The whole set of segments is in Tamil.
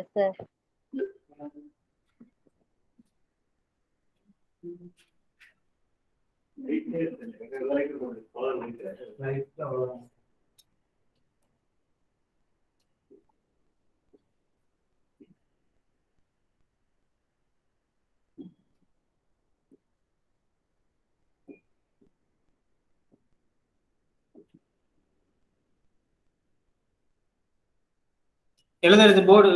Yes, sir. எழுதுறது போர்டு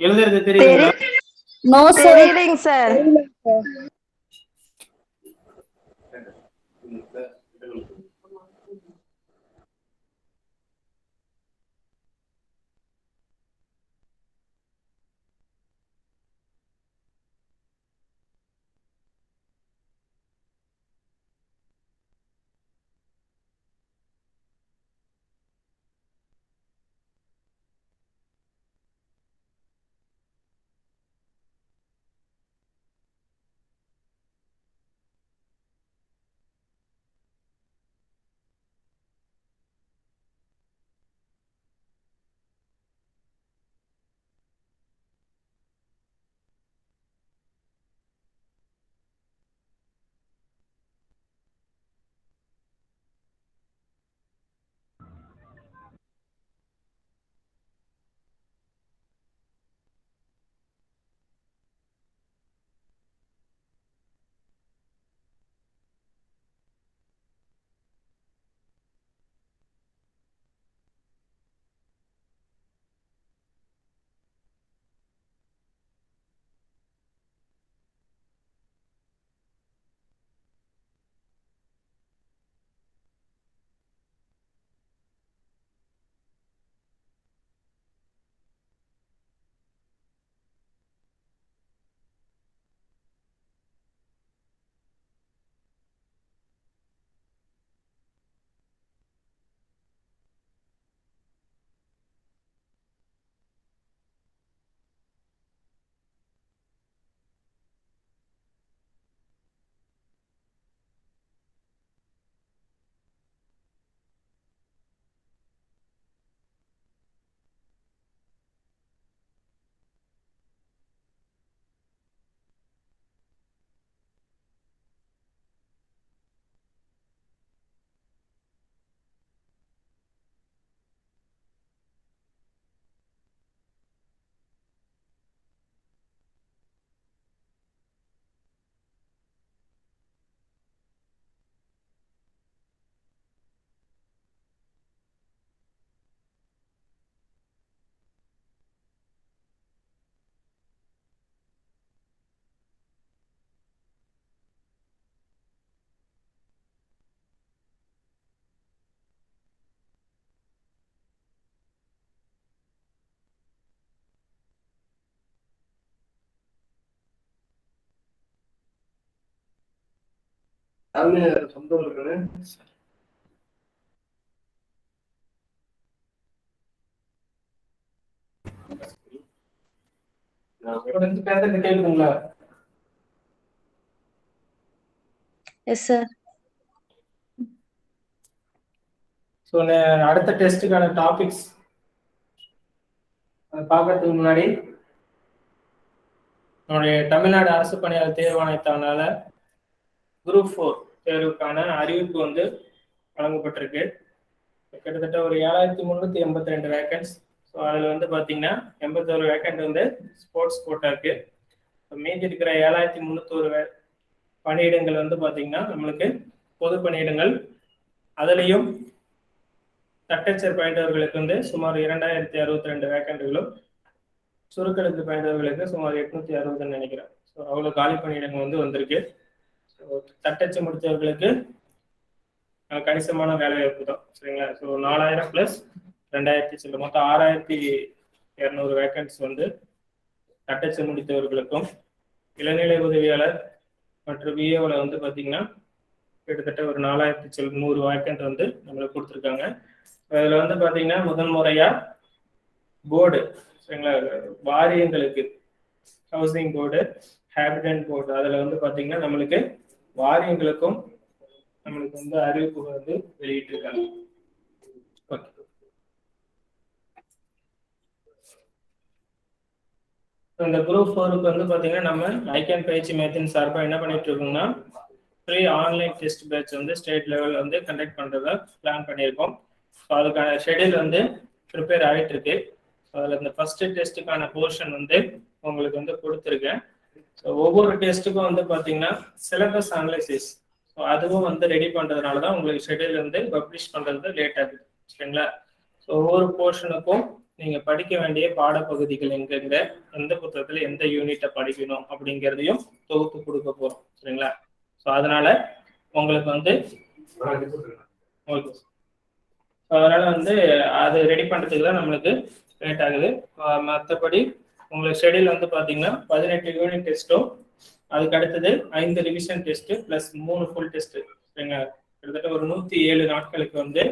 எழுதுறது தெரியுதுங்களா? No, sir. தெரியலைங்க சார். கேக்குதுங்களா? Yes, sir. ஸோ அடுத்த டெஸ்ட்டுக்கான டாபிக்ஸ் பார்க்கறதுக்கு முன்னாடி நம்முடைய தமிழ்நாடு அரசு பணியாளர் தேர்வாணையத்தினால குரூப் 4 தேர்வுக்கான அறிவிப்பு வந்து வழங்கப்பட்டிருக்கு. கிட்டத்தட்ட ஒரு 7382 வேக்கன்ஸ். ஸோ அதில் வந்து பார்த்தீங்கன்னா 81 வேக்கன்ட் வந்து ஸ்போர்ட்ஸ் கோட்டாக்கு. மீதி இருக்கிற 7301 பணியிடங்கள் வந்து பார்த்தீங்கன்னா நம்மளுக்கு பொது பணியிடங்கள். அதுலேயும் தட்டச்சர் பயின்றவர்களுக்கு வந்து சுமார் 2062 வேக்கன்ட்களும், சுருக்கெழுத்து பயின்றவர்களுக்கு சுமார் 860 நினைக்கிறேன். ஸோ அவ்வளோ காலி பணியிடங்கள் வந்து வந்திருக்கு. ஸோ தட்டச்சு முடித்தவர்களுக்கு கணிசமான வேலை வாய்ப்பு தான், சரிங்களா? ஸோ 4000 + 2000 சில்லு மொத்தம் 6200 வேக்கன்ஸ் வந்து தட்டச்சு முடித்தவர்களுக்கும், இளநிலை உதவியாளர் மற்றும் விஏஓவில் வந்து பார்த்தீங்கன்னா கிட்டத்தட்ட ஒரு 4100 வேக்கன்ட் வந்து நம்மளுக்கு கொடுத்துருக்காங்க. அதில் வந்து பார்த்தீங்கன்னா முதல் முறையாக போர்டு, சரிங்களா, வாரியங்களுக்கு ஹவுசிங் போர்டு, ஹேபிடன்ட் போர்டு, அதில் வந்து பார்த்தீங்கன்னா நம்மளுக்கு வாரியங்களுக்கும் நம்மளுக்கு வந்து அறிவிப்பு வந்து வெளியிட்டிருக்காங்க. இந்த குரூப் 4க்கு வந்து பாத்தீங்கன்னா நம்ம ஐகேன் பயிற்சி மையத்தின் சார்பா என்ன பண்ணிட்டு இருக்கோம்னா ஃப்ரீ ஆன்லைன் டெஸ்ட் பேட்ச் வந்து ஸ்டேட் லெவல் வந்து கண்டக்ட் பண்றதா பிளான் பண்ணியிருக்கோம். ஸோ அதுக்கான ஷெடியூல் வந்து ப்ரிப்பேர் ஆகிட்டு இருக்கு. ஸோ அதில் இந்த ஃபர்ஸ்ட் டெஸ்ட்டுக்கான போர்ஷன் வந்து உங்களுக்கு வந்து கொடுத்துருக்கேன். ஸோ ஒவ்வொரு டெஸ்ட்டுக்கும் வந்து பார்த்தீங்கன்னா சிலபஸ் அனலைசிஸ், ஸோ அதுவும் வந்து ரெடி பண்ணுறதுனால தான் உங்களுக்கு ஷெடியூல் வந்து பப்ளிஷ் பண்ணுறது லேட் ஆகுது. சரிங்களா? ஸோ ஒவ்வொரு போர்ஷனுக்கும் நீங்கள் படிக்க வேண்டிய பாடப்பகுதிகள் எங்கெங்க, எந்த புத்தகத்தில் எந்த யூனிட்டை படிக்கணும் அப்படிங்கிறதையும் தொகுத்து கொடுக்க போகிறோம். சரிங்களா? ஸோ அதனால உங்களுக்கு வந்து ஓகே, அதனால வந்து அது ரெடி பண்ணுறதுக்கு தான் நம்மளுக்கு லேட் ஆகுது. மற்றபடி உங்களுக்கு ஷெடியூல் வந்து பார்த்தீங்கன்னா 18 யூனிட் டெஸ்ட்டும், அதுக்கு அடுத்தது 5 revision test plus 3 full test. சரிங்களா? கிட்டத்தட்ட ஒரு 107 நாட்களுக்கு வந்து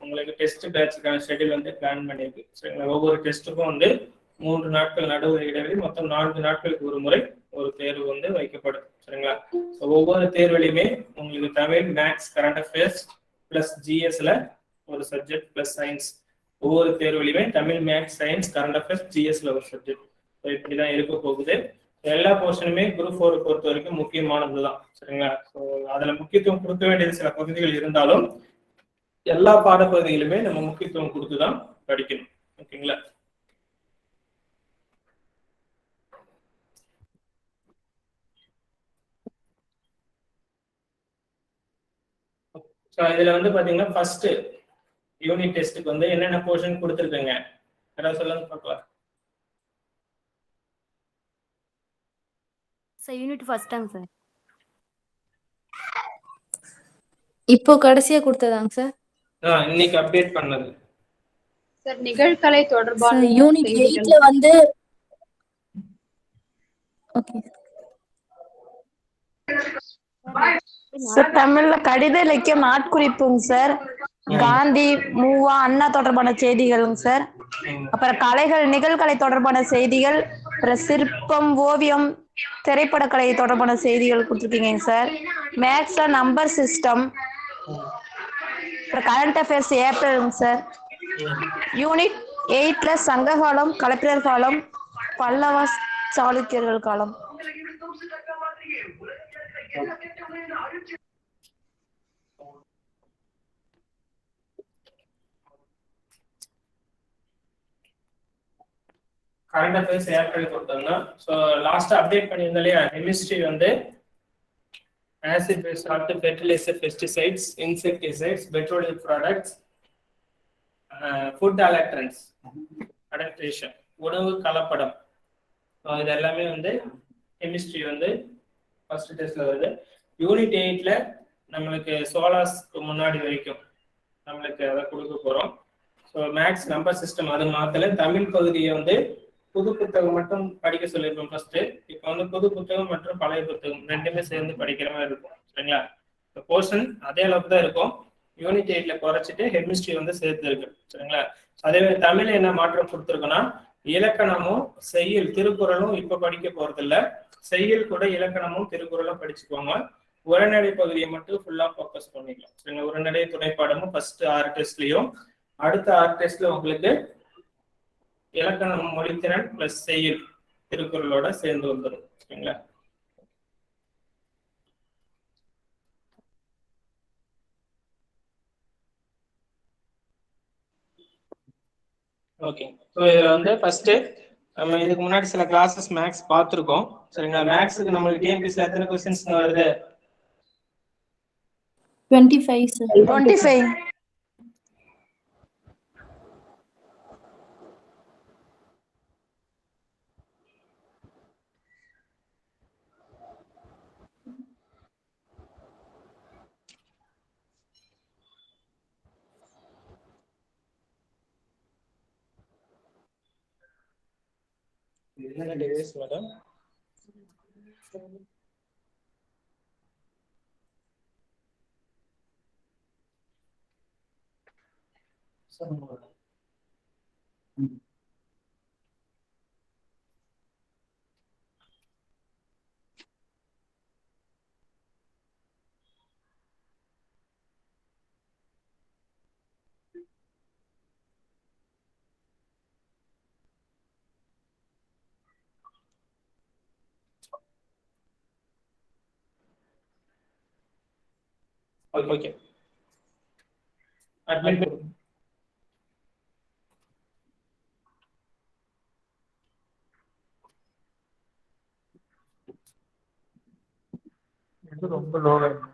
உங்களுக்கு டெஸ்ட் பேட்சுக்கான ஷெடியூல் வந்து பிளான் பண்ணியிருக்கு. சரிங்களா? ஒவ்வொரு டெஸ்ட்டுக்கும் வந்து 3 நாட்கள் நடுவு இடைவெளி, மொத்தம் 4 நாட்களுக்கு ஒரு முறை ஒரு தேர்வு வந்து வைக்கப்படும். சரிங்களா? ஒவ்வொரு தேர்வுலையுமே உங்களுக்கு Tamil, maths, current affairs plus ஜிஎஸ்ல ஒரு சப்ஜெக்ட் பிளஸ் சயின்ஸ், ஒவ்வொரு தேர்வுலையுமே Tamil, maths, science, current affairs, ஜிஎஸ்ல ஒரு சப்ஜெக்ட். இப்படிதான் இருக்க போகுது. எல்லா போர்ஷனுமே குரூப் 4 பொறுத்த வரைக்கும் முக்கியமானதுதான். சரிங்களா? ஸோ அதுல முக்கியத்துவம் கொடுக்க வேண்டியது சில பகுதிகள் இருந்தாலும் எல்லா பாடப்பகுதிகளுமே நம்ம முக்கியத்துவம் கொடுத்துதான் படிக்கணும். ஓகேங்களா? ஸோ இதுல வந்து பாத்தீங்கன்னா ஃபர்ஸ்ட் யூனிட் டெஸ்ட்டுக்கு வந்து என்னென்ன போர்ஷன் கொடுத்துருக்கேங்க, யாராவது சொல்லுங்க பார்க்கலாம். சார் யூனிட் ஃபர்ஸ்ட்டாங்க சார். இப்போ கடைசியா கொடுத்ததாங்க சார். இன்னைக்கு அப்டேட் பண்ணது சார் நிகழ்கலை தொடர்பான யூனிட் 8ல வந்து ஓகே சார் தமிழ்ல கடித இலக்கியம் நாட்குறிப்புங்க சார், காந்தி, மூவா, அண்ணா தொடர்பான செய்திகளுங்க சார், அப்புறம் கலைகள், நிகழ்கலை தொடர்பான செய்திகள், அப்புறம் சிற்பம், ஓவியம், திரைப்படக்கலை தொடர்பான செய்திகள் கொடுத்துருக்கீங்க சார். மேக்ஸ்ல நம்பர் சிஸ்டம், அப்புறம் கரண்ட் அஃபேர்ஸ் ஏப்ரலுங்க சார். யூனிட் 8ல சங்ககாலம், கலப்பிரர் காலம், பல்லவ சாளுக்கியர்கள் காலம். கரண்ட் அஃபேர்ஸ் ஏப்ரல் கொடுத்தாங்கன்னா, ஸோ லாஸ்ட் அப்டேட் பண்ணியிருந்தோம் இல்லையா, கெமிஸ்ட்ரி வந்து acid base salt, fertiliser, pesticides, insecticides, petroleum products, food adulterants, adulteration, உணவு கலப்படம், இது எல்லாமே வந்து கெமிஸ்ட்ரி வந்து ஃபர்ஸ்ட் டெஸ்ட்ல வருது. யூனிட் 8ல நம்மளுக்கு சோலாஸ்க்கு முன்னாடி வரைக்கும் நம்மளுக்கு அதை கொடுக்க போறோம். ஸோ மேக்ஸ் நம்பர் சிஸ்டம் அது மாத்தல. தமிழ் பகுதியை வந்து புது புத்தகம் மட்டும் படிக்க சொல்லியிருக்கோம் ஃபர்ஸ்ட். இப்போ வந்து புது புத்தகம் மற்றும் பழைய புத்தகம் ரெண்டுமே சேர்ந்து படிக்கிற மாதிரி இருக்கும். சரிங்களா? போர்ஷன் அதே அளவுக்கு தான் இருக்கும். யூனிட் 8ல குறைச்சிட்டு கெமிஸ்ட்ரி வந்து சேர்த்து இருக்கு. சரிங்களா? அதே மாதிரி தமிழ் என்ன மாற்றம் கொடுத்துருக்கோன்னா, இலக்கணமும் செய்யுள் திருக்குறளும் இப்ப படிக்க போறது இல்ல, செய்யுள் கூட இலக்கணமும் திருக்குறளும் படிச்சுக்கோங்க. உரைநடை பகுதியை மட்டும் ஃபுல்லா ஃபோக்கஸ் பண்ணிக்கலாம். சரிங்களா? உரைநடை துணைப்பாடமும் ஃபர்ஸ்ட் 6 டெஸ்ட்லயும், அடுத்த 6 டெஸ்ட்ல உங்களுக்கு இலக்கணம், மொழித்திறன் பிளஸ் செய்யுள் திருக்குறளோட சேர்ந்து வந்துடும். சரிங்களா? ஓகே. ஸோ இதுல வந்து ஃபர்ஸ்ட் நம்ம இதுக்கு முன்னாடி சில கிளாஸஸ் மேக்ஸ் பார்த்துருக்கோம். சரிங்களா? மேக்ஸுக்கு நம்மளுக்கு டிஎன்பிஎஸ்ல எத்தனை கொஸ்டின்ஸ் வருது? 25 சார். 25. என்ன டிவைஸ் மேடம்? ஓகே அட்மிட் ரொம்ப லோவா இருக்கு.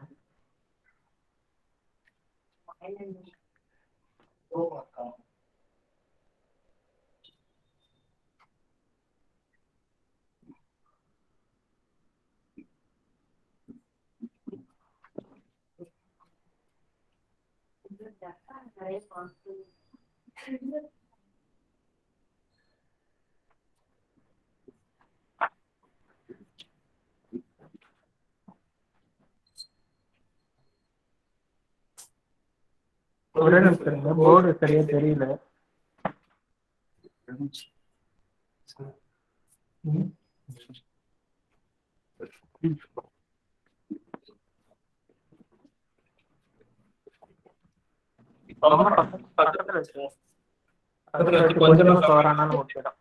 ஒரே நிமிஷம் இருங்க, போர்டு சரியா தெரியல. பக்கத்துல வச்சு கொஞ்சமா கவரானாலும் ஓகே தான்.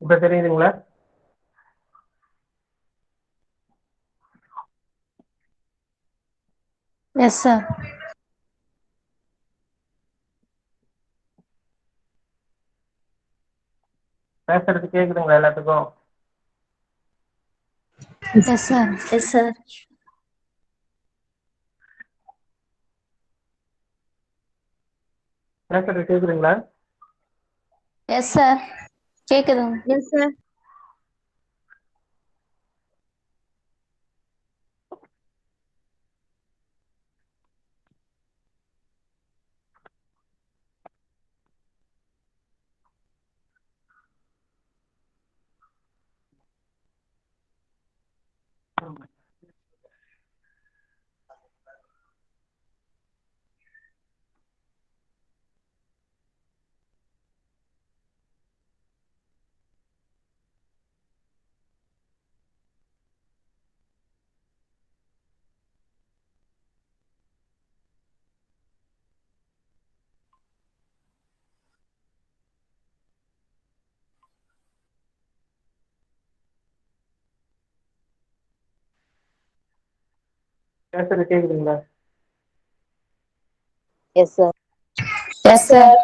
இப்ப தெரியுதுங்களா? Yes sir. பேசுறது கேக்குதுங்களா எல்லாத்துக்கும்? Yes sir. Yes sir. பேசுறது கேக்குதுங்களா? Yes sir. கேக்குதுங்க. Yes sir. பேசுறது கேக்குதுங்களா? Yes sir. Yes sir.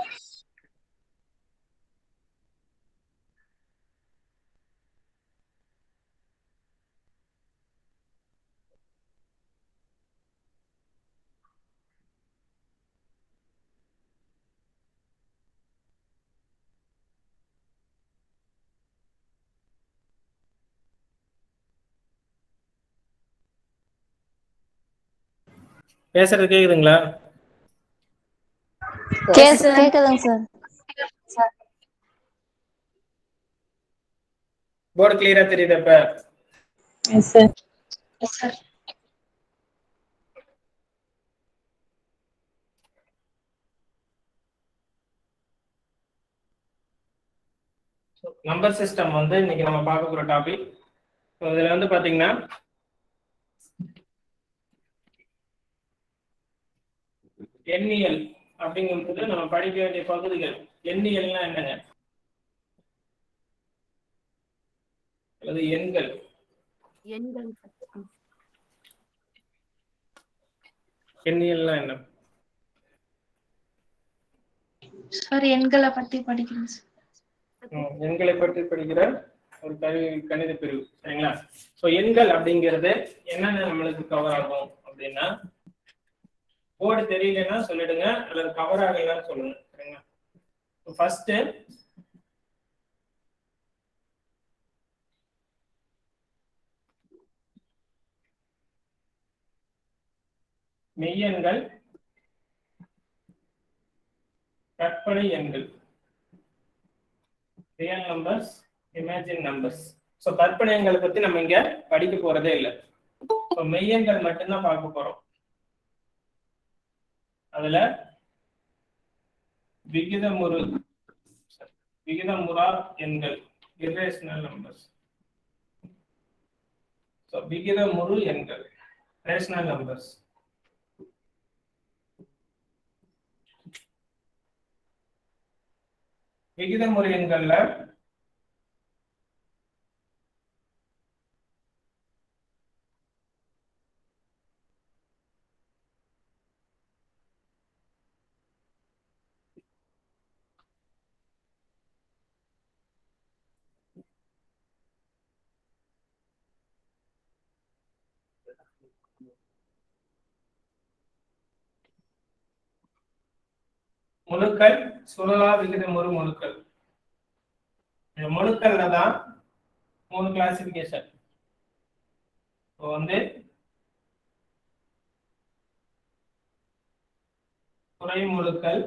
பேசுறது கேக்குதுங்களா? கேக்குதுங்க சார். போர்டு கிளியரா தெரியுது இப்ப? Yes sir. Yes sir. Number system வந்து இன்னைக்கு நம்ம பார்க்க போற டாபிக். இதுல வந்து பாத்தீங்கன்னா எண்ணியல் அப்படிங்கும்போது நம்ம படிக்க வேண்டிய பகுதிகள். எண்ணியல்னா என்னங்க? அல்லது எண்கள். எண்ணியல்னா என்ன? சார் எண்களை பத்தி படிக்கிறேன் சார். எண்களை பற்றி படிக்கிற ஒரு கணித பிரிவு, சரிங்களா? சோ எண்கள் அப்படிங்கிறது என்னென்ன நம்மளுக்கு கவர் ஆகும் அப்படின்னா, போர்டு தெரியலன்னா சொல்லிடுங்க, அல்லது கவர் ஆகலைன்னு சொல்லுங்க, சரிங்களா? ஃபர்ஸ்ட் மெய்யெண்கள், கற்பனை எண்கள், real numbers, imagine numbers. So கற்பனை எண்களை பத்தி நம்ம இங்க படிக்க போறதே இல்லை. ஸோ மெய்யெண்கள் மட்டும்தான் பார்க்க போறோம். அதுல விகிதமுறா எண்கள், irrational numbers. ஸோ விகிதமுறு எண்கள், ரேஷனல் நம்பர்ஸ். விகிதமுறு எண்கள்ல முழுக்கள், சுழலா விகிதமுறு முழுக்கள். இந்த முழுக்கள்ல தான் 3 கிளாசிபிகேஷன். வந்து குறை முழுக்கள்,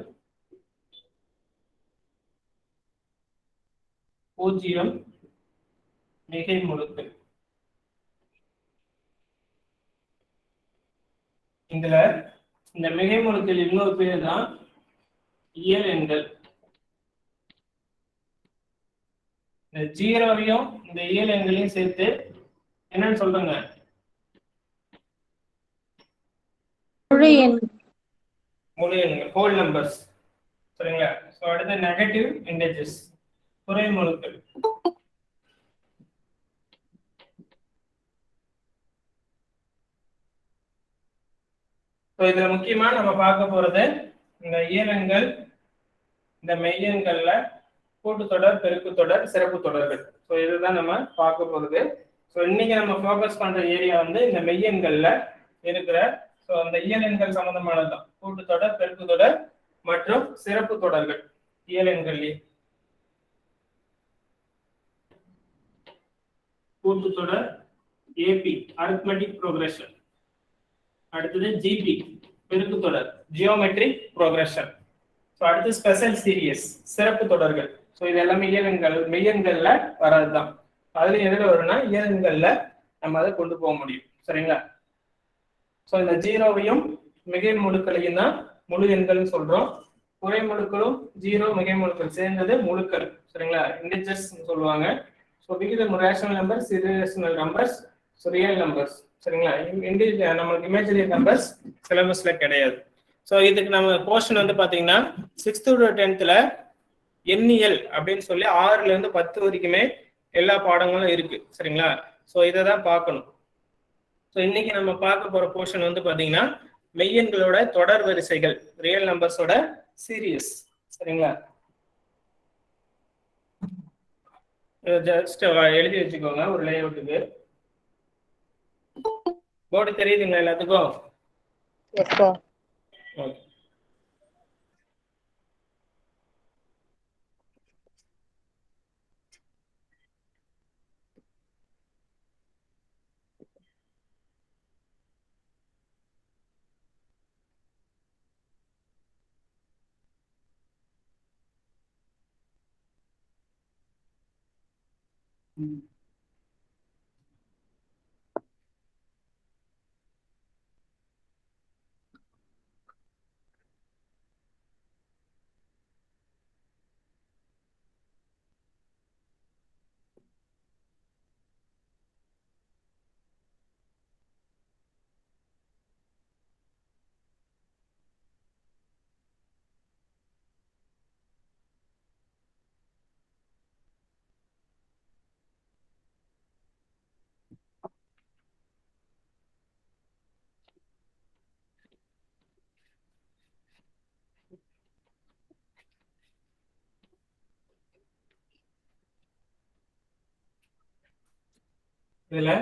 பூஜ்ஜியம், மிகை முழுக்கள். இதுல இந்த மிகை முழுக்கள் இன்னொரு பேர் தான் இயல் எண்கள். இந்த ஜீரோவையும் இந்த இயல் எண்களையும் சேர்த்து என்னன்னு சொல்றாங்க? முழு எண்கள், ஹோல் நம்பர்ஸ். சரிங்களா? சோ அடுத்து நெகட்டிவ் இன்டீஜர்ஸ், குறை முழுக்கள். இதுல முக்கியமா நம்ம பார்க்க போறது இந்த இயலெண்கள், இந்த மெய்யெண்கள்ல கூட்டுத்தொடர், பெருக்குத்தொடர், சிறப்பு தொடர்கள். ஸோ இதுதான் நம்ம பார்க்க போறது. ஸோ இன்னைக்கு நம்ம ஃபோக்கஸ் பண்ற ஏரியா வந்து இந்த மெய்யெண்கள்ல இருக்கிற ஸோ அந்த இயலெண்கள் சம்பந்தமானதுதான். கூட்டுத்தொடர், பெருக்குத்தொடர் மற்றும் சிறப்பு தொடர்கள் இயலெண்கள்லயே. கூட்டுத்தொடர் ஏபி, அரித்மெட்டிக் ப்ரோக்ரஷன். அடுத்தது ஜிபி, பெருக்குத்தொடர், ஜியோமெட்ரிக் ப்ரோக்ரஷன். ஸோ அடுத்து ஸ்பெஷல் சீரியஸ், சிறப்பு தொடர்கள். ஸோ இது எல்லாமே இயலெண்கள், மெய்யெண்கள்ல வர்றதுதான். அதுல எதுல வரும்னா இயலெண்கள்ல நம்ம அதை கொண்டு போக முடியும். சரிங்களா? ஸோ இந்த ஜீரோவையும் மிகை முழுக்களையும் தான் முழு எண்கள்னு சொல்றோம். குறை முழுக்களும் ஜீரோ மிகை முழுக்கள் சேர்ந்தது முழுக்கள். சரிங்களா? இன்டிஜர்ஸ் சொல்லுவாங்க. ஸோ விகிதம் rational numbers, irrational numbers, real numbers. சரிங்களா? நம்மளுக்கு இமேஜினரி நம்பர்ஸ் சிலபஸ்ல கிடையாது. ஸோ இதுக்கு நம்ம போர்ஷன் வந்து பாத்தீங்கன்னா 6th to 10th எண்ணியல் அப்படின்னு சொல்லி 6ல இருந்து 10 வரைக்குமே எல்லா பாடங்களும் இருக்கு. சரிங்களா? ஸோ இதை தான் பார்க்கணும். ஸோ இன்னைக்கு நம்ம பார்க்க போற போர்ஷன் வந்து பாத்தீங்கன்னா மெய்யெண்களோட தொடர் வரிசைகள், ரியல் நம்பர்ஸோட சீரியஸ். சரிங்களா? ஜஸ்ட் எழுதி வச்சுக்கோங்க ஒரு லேஅவுட்டுக்கு. போர்டு தெரியுதுங்களா எல்லாத்துக்கும்? Yes sir. ஓகே. இதுல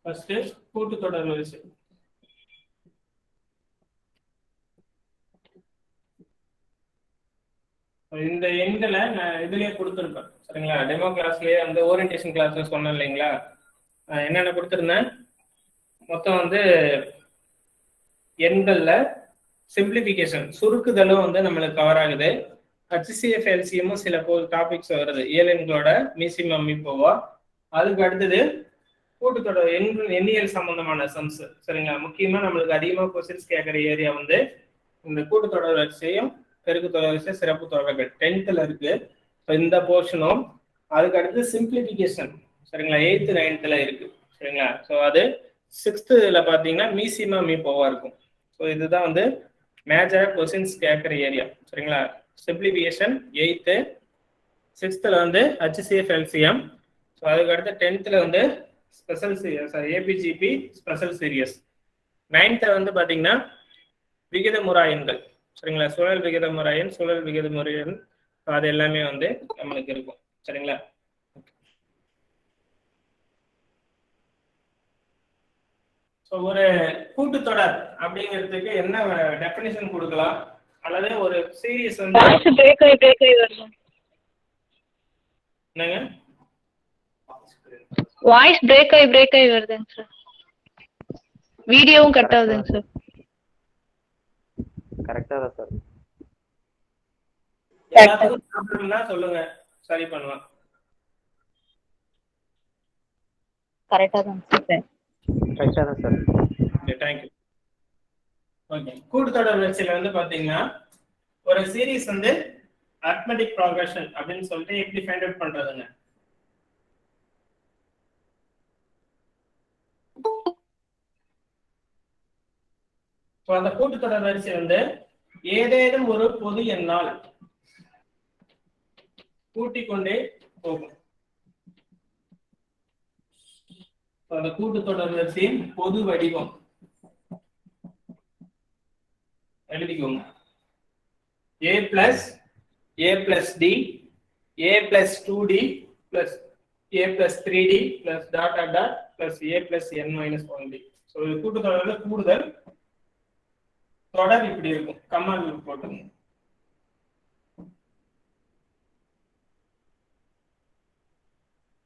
ஃபர்ஸ்ட் கூட்டுத்தொடர் வரிசை. இந்த எண்களை நான் இதுலயே கொடுத்துருப்பேன். சரிங்களா? டெமோ கிளாஸ்லயே அந்த ஓரியன்டேஷன் கிளாஸ்ல சொன்னேன் இல்லைங்களா? என்னென்ன கொடுத்துருந்தேன்? மொத்தம் வந்து எண்கள்ல சிம்பிளிபிகேஷன் சுருக்குதலும் வந்து நம்மளுக்கு கவர் ஆகுது. HCF LCMமும் சில டாபிக்ஸ் வருது இயலெண்களோட மீசிமம் மீப்போவா. அதுக்கு அடுத்தது கூட்டுத்தொடர் எண்ணியல் சம்பந்தமான சம்ஸ் சரிங்களா. முக்கியமா நம்மளுக்கு அதிகமா கொஸ்டின்ஸ் கேட்கிற ஏரியா வந்து இந்த கூட்டுத்தொடர் வரிசையும் பெருக்கு தொடர் வரிசை சிறப்பு தொடர்கள் 10th இருக்கு. இந்த போர்ஷனும் அதுக்கு அடுத்து சிம்பிளிபிகேஷன் சரிங்களா 8th 9th இருக்கு சரிங்களா. ஸோ அது 6th பாத்தீங்கன்னா மீசிமா மீப்போவா இருக்கும். ஸோ இதுதான் வந்து மேஜரா கொஸ்டின்ஸ் கேட்கிற ஏரியா சரிங்களா. சிம்பிளிபிகேஷன் 8th, 6th வந்து HCF LCM. ஸோ அதுக்கு அடுத்து 10th வந்து special series APGP special series. 9th வந்து பாத்தீங்கன்னா விகிதமுறாயன்கள் சரிங்களா. சுழல் விகிதமுறாயன் சுழல் விகிதமுறையன் அது எல்லாமே வந்து நம்மளுக்கு இருக்கும் சரிங்களா. ஸோ ஒரு கூட்டுத்தொடர் அப்படிங்கிறதுக்கு என்ன டெஃபினிஷன் கொடுக்கலாம் அல்லது ஒரு சீரியஸ் வந்து என்னங்க வாய்ஸ் பிரேக் ஆகி வருதுங்க சார். வீடியோவும் கட் ஆகுதுங்க சார். கரெக்டா தான் சார். எல்லாத்துக்கும் சொல்லுங்க சரி பண்ணலாம். கரெக்டா தான் சார். கரெக்டா தான் சார். Okay thank you. ஓகே கூட்டுத்தொடர் வரிசையில வந்து பாத்தீங்கன்னா ஒரு சீரிஸ் வந்து அரித்மெட்டிக் ப்ராக்ரஷன் அப்படின்னு சொல்லிட்டு எப்படி ஃபைண்ட் அவுட் பண்றதுங்க. அந்த கூட்டுத்தொடர் வரிசை வந்து ஏதேனும் ஒரு பொது எண்ணால் கூட்டிக் கொண்டே போகும். அந்த கூட்டுத்தொடர் வரிசையின் பொது வடிவம் எழுதிக்கோங்க. a plus d a plus 2d plus a plus 3d plus dot dot dot plus a plus n minus 1d. So இது கூட்டுத்தொடர்ல கூடுதல் தொடர் இப்படி இருக்கும். கமால் போட்டுங்க.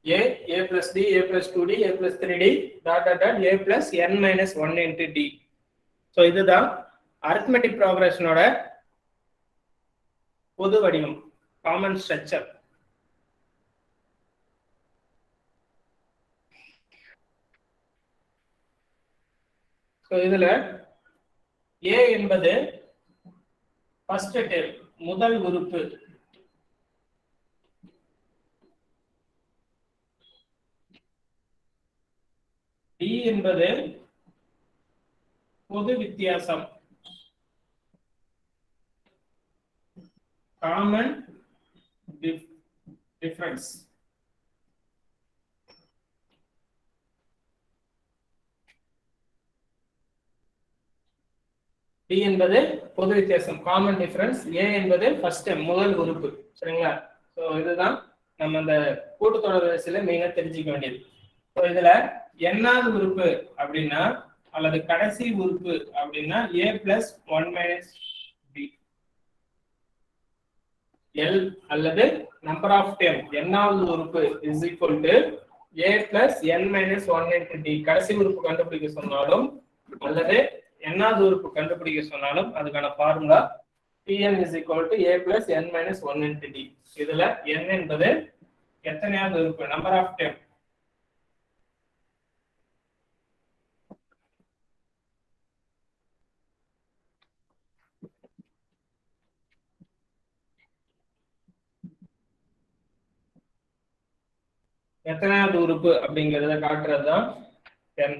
a plus d a plus 2d a plus 3d dot dot dot a plus n minus 1 into d. So இதுதான் அரித்மெட்டிக் ப்ராக்ரஷனோட பொது வடிவம் காமன் ஸ்ட்ரக்சர். ஸோ இதுல a என்பது ஃபர்ஸ்ட் டேர்ம் முதல் உறுப்பு. d என்பது பொது வித்தியாசம் காமன் டிஃபரன்ஸ். d என்பது பொது வித்தியாசம் காமன் டிஃபரன்ஸ். a என்பது ஃபர்ஸ்ட் முதல் உறுப்பு சரிங்களா. ஸோ இதுதான் நம்ம அந்த கூட்டுத்தொடர் வரிசையில மெயினா தெரிஞ்சுக்க வேண்டியது. ஸோ இதுல எண்ணாவது உறுப்பு அப்படின்னா அல்லது கடைசி உறுப்பு அப்படின்னா a plus 1 minus b. l அல்லது நம்பர் ஆஃப் டேர்ம் எண்ணாவது உறுப்பு is equal to a plus n minus 1 into d. கடைசி உறுப்பு கண்டுபிடிக்க சொன்னாலும் அல்லது எண்ணாவது உறுப்பு கண்டுபிடிக்க சொன்னாலும் அதுக்கான formula Pn is equal to a plus n minus 1 into d. இதுல n என்பது எத்தனையாவது உறுப்பு நம்பர் ஆஃப் டேர்ம். எத்தனாவது உறுப்பு அப்படிங்கறத காட்டுறதுதான் n.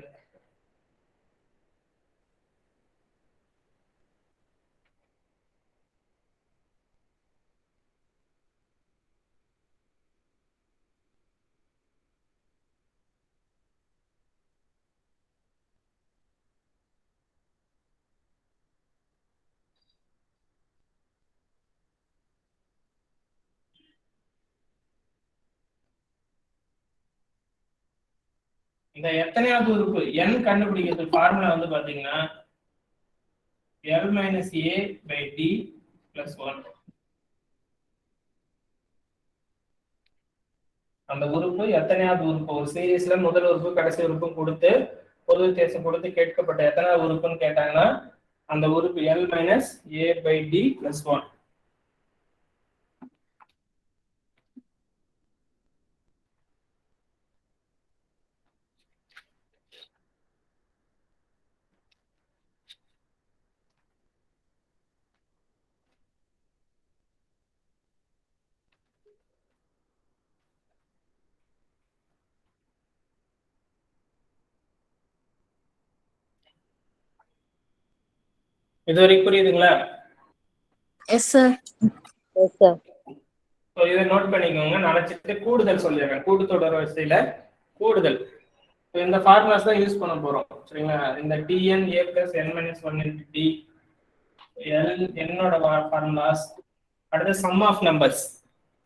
இந்த எத்தனையாவது உறுப்பு n கண்டுபிடிக்கிறது ஃபார்முலா வந்து பாத்தீங்கன்னா l minus a by d plus 1. அந்த உறுப்பு எத்தனையாவது உறுப்பு ஒரு சீரீஸ்ல முதல் உறுப்பு கடைசி உறுப்பு கொடுத்து பொது வித்தியாசம் கொடுத்து கேட்கப்பட்ட எத்தனாவது உறுப்புன்னு கேட்டாங்கன்னா அந்த உறுப்பு L minus A by D plus 1. இது வரைக்கும் புரியுதுங்களா? S sir. Yes sir. இதை நோட் பண்ணிக்கோங்க. நினைச்சிட்டு கூடுதல் சொல்லிடுறேன். கூட்டுத்தொடர் வரிசையில கூடுதல் இந்த ஃபார்முலாஸ் தான் யூஸ் பண்ண போறோம். சரிங்களா? இந்த Tn A plus n minus 1 into D L என்னோட ஃபார்முலாஸ். அடுத்து சம் ஆஃப் நம்பர்ஸ்,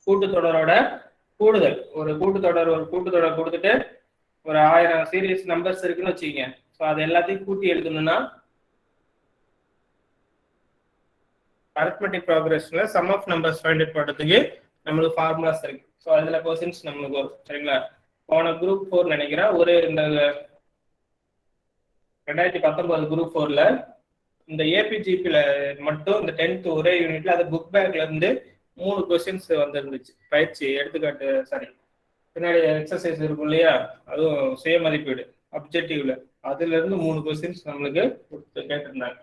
கூட்டுத்தொடரோட கூடுதல். ஒரு கூட்டுத்தொடர் கொடுத்துட்டு ஒரு 1000 சீரியஸ் நம்பர்ஸ் இருக்குன்னு வச்சுக்கோங்க. ஸோ அது எல்லாத்தையும் கூட்டி எழுதணும்னா arithmetic progressionல sum of numbers find out பண்றதுக்கு நமக்கு ஃபார்முலாஸ் இருக்கு. ஸோ அதுல क्वेश्चंस நமக்கு வரும். சரிங்களா? போன குரூப் 4 நினைக்கிறேன், ஒரு இந்த 2019 குரூப் 4ல இந்த ஏபிஜிபில மட்டும் இந்த 10th ஒரே யூனிட்ல அது புக் பேக்ல இருந்து 3 क्वेश्चंस வந்துருந்துச்சு. பயிற்சி எடுத்துக்காட்டு சாரி பின்னாடி எக்ஸசைஸ் இருக்கும் இல்லையா, அதுவும் சுய மதிப்பீடு அப்ஜெக்டிவ்ல, அதுல இருந்து 3 क्वेश्चंस நம்மளுக்கு கேட்டிருந்தாங்க.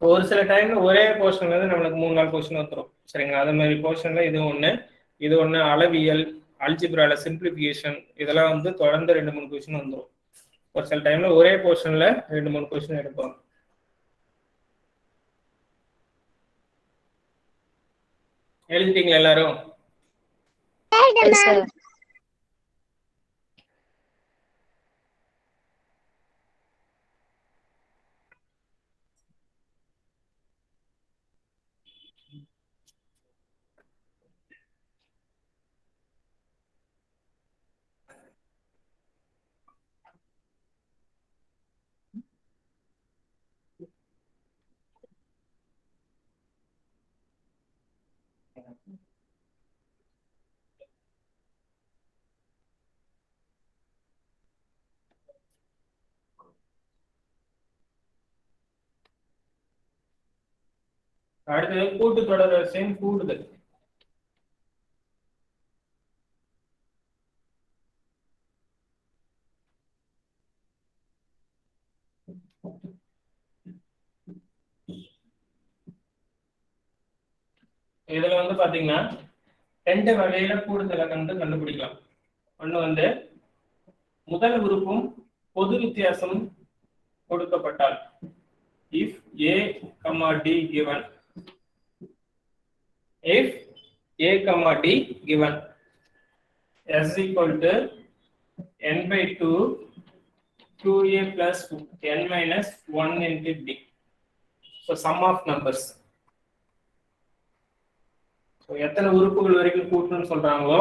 ஒரு சில டைம்ல ஒரே போர்ஷன்ல இருந்து நம்மளுக்கு 3-4 கொஸ்டின் வந்துடும். சரிங்களா? அது மாதிரி போர்ஷன்ல இது ஒண்ணு அளவியல், அல்ஜிப்ரால சிம்பிளிஃபிகேஷன், இதெல்லாம் வந்து தொடர்ந்து 2-3 கொஸ்டின் வந்துடும். ஒரு சில டைம்ல ஒரே போர்ஷன்ல 2-3 கொஸ்டின் எடுப்பாங்க. எழுதிட்டீங்களா எல்லாரும்? அடுத்தது கூட்டுத்தொடர் வரிசையின் கூடுதல். இதுல வந்து பாத்தீங்கன்னா 2 வகையில கூடுதலை கண்டுபிடிக்கலாம். ஒண்ணு வந்து முதல் உறுப்பும் பொது வித்தியாசமும் கொடுக்கப்பட்டால், if A, D given, if A, D given, S equal to n by 2 2A plus n minus 1 into D. So sum of numbers. எத்தனை உறுப்புகள் வரைக்கும் கூட்டணும்னு சொல்றாங்களோ,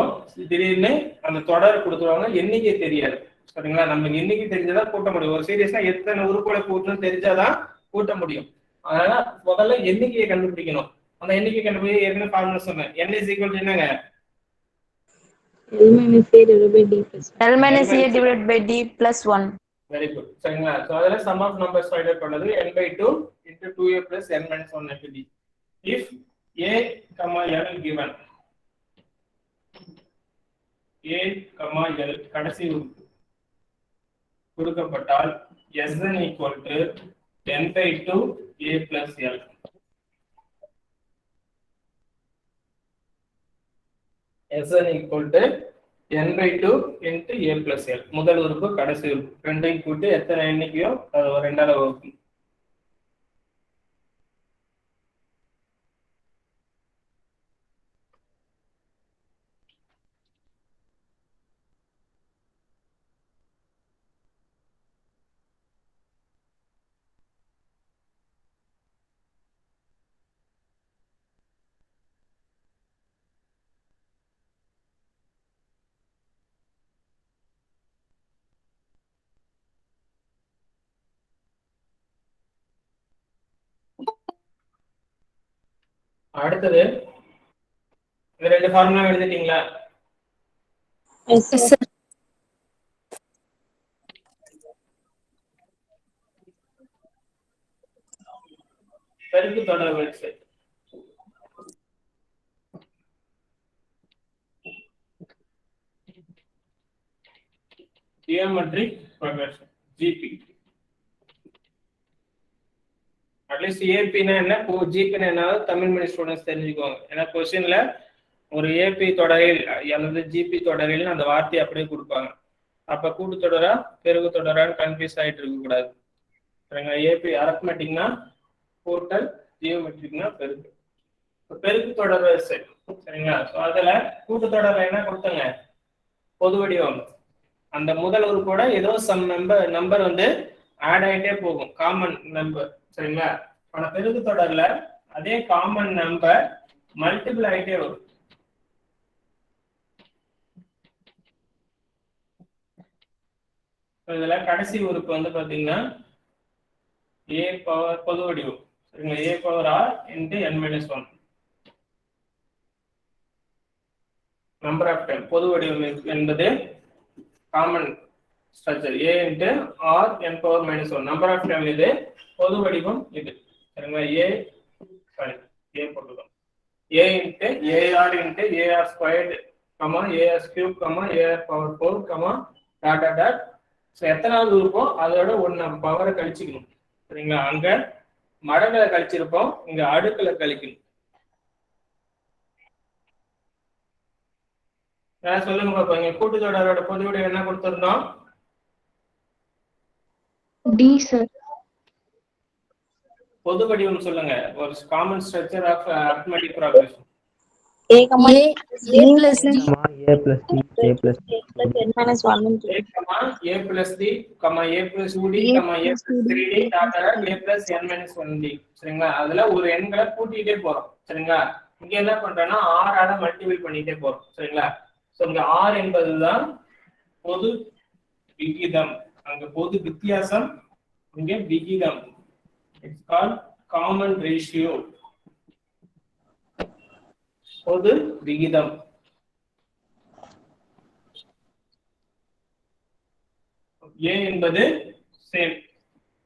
திடீர்னு அந்த தொடர் கொடுத்துருவாங்க, எண்ணிக்கை தெரியாது. சரிங்களா? நம்ம எண்ணிக்கை தெரிஞ்சாதான் கூட்ட முடியும். ஒரு சீரியஸ்னா எத்தனை உறுப்புகளை கூட்டணும்னு தெரிஞ்சாதான் கூட்ட முடியும். அதனால முதல்ல எண்ணிக்கையை கண்டுபிடிக்கணும். அந்த எண்ணிக்கை கண்டுபிடிக்க ஏற்கனவே ஃபார்முலா சொன்னேன். n is equal to என்னங்க? L minus A divided by D plus 1. L minus A divided by D plus 1. Very good. சரிங்களா? ஸோ அதில் sum of numbers find out பண்ணது n by 2 into 2A plus n minus 1 into D. If A, L given, A, L கடைசி உறுப்பு கொடுக்கப்பட்டால் Sn equal to n by 2 A plus L. Sn equal to n by 2 into A plus L. முதல் உறுப்பு கடைசி உறுப்பு ரெண்டையும் கூட்டி எத்தனை எண்ணிக்கையோ அது ஒரு ரெண்டாவது வகுப்பு. அடுத்தது இந்த ரெண்டு ஃபார்முலா எழுதிட்டீங்களா? Yes, sir. பெருக்கு தொடர் வரிசை. Geometric progression GB. அட்லீஸ்ட் ஏபினா என்ன, ஜிபினா என்ன, தமிழ் மீடியம் ஸ்டூடெண்ட்ஸ் தெரிஞ்சுக்குவாங்க. ஏன்னா கொஸ்டின்ல ஒரு ஏபி தொடரில் அல்லது ஜிபி தொடரில் அந்த வார்த்தையை அப்படியே கொடுப்பாங்க. அப்ப கூட்டு தொடரா பெருக்கு தொடரான்னு கன்ஃபியூஸ் ஆகிட்டு இருக்க கூடாது. சரிங்களா? ஏபி அரித்மெட்டிக்னா கூட்டல், ஜியோமெட்ரிக்னா பெருக்கு. பெருக்கு தொடர் வரிசை. சரிங்களா? அதுல கூட்டு தொடர்ல என்ன கொடுத்தாங்க, பொது வடிவம். அந்த முதல் உறுப்போட ஏதோ சம் நம்பர் வந்து ஆட் ஆகிட்டே போகும், காமன் நம்பர். சரிங்களா? ஆனா பெருக்கு தொடர்ல அதே காமன் நம்பர் மல்டிபிள் ஆகிட்டே வரும். இதுல கடைசி உறுப்பு வந்து பாத்தீங்கன்னா a பவர் பொது வடிவம். சரிங்களா? a power r into n minus 1 number of time. பொது வடிவம் என்பது common structure a into r n power minus 1 number of time. இது பொது வடிவம் இது. சரிங்களா? a போட்டுக்கலாம். a into ar into ar squared, ar cube, ar power 4, dot dot dot. So எத்தனாவது உறுப்போம் அதோட ஒன்று பவரை கழிச்சுக்கணும். சரிங்களா? அங்க மடங்களை கழிச்சிருப்போம், இங்க அடுக்களை கழிக்கணும். சொல்லுங்க பாப்பா, இங்க கூட்டுத்தொடரோட பொது வடிவம் என்ன கொடுத்திருந்தோம்? D sir. பொது வடிவம் சொல்லுங்க. ஒரு common structure of arithmetic progression. A comma A plus D A plus D A plus n minus 1 into a plus d, a plus 2d, a plus 3d, a plus n minus 1d. சரிங்களா? அதுல ஒரு எண்களை கூட்டிட்டே போறோம். சரிங்களா? இங்க என்ன பண்றோம்னா r ஆல மல்டிபிள் பண்ணிட்டே போறோம். சரிங்களா? சோ இங்க r என்பதுதான் பொது விகிதம். அங்க பொது வித்தியாசம், இங்க விகிதம். It's called common ratio. பொது விகிதம். a என்பது சேம்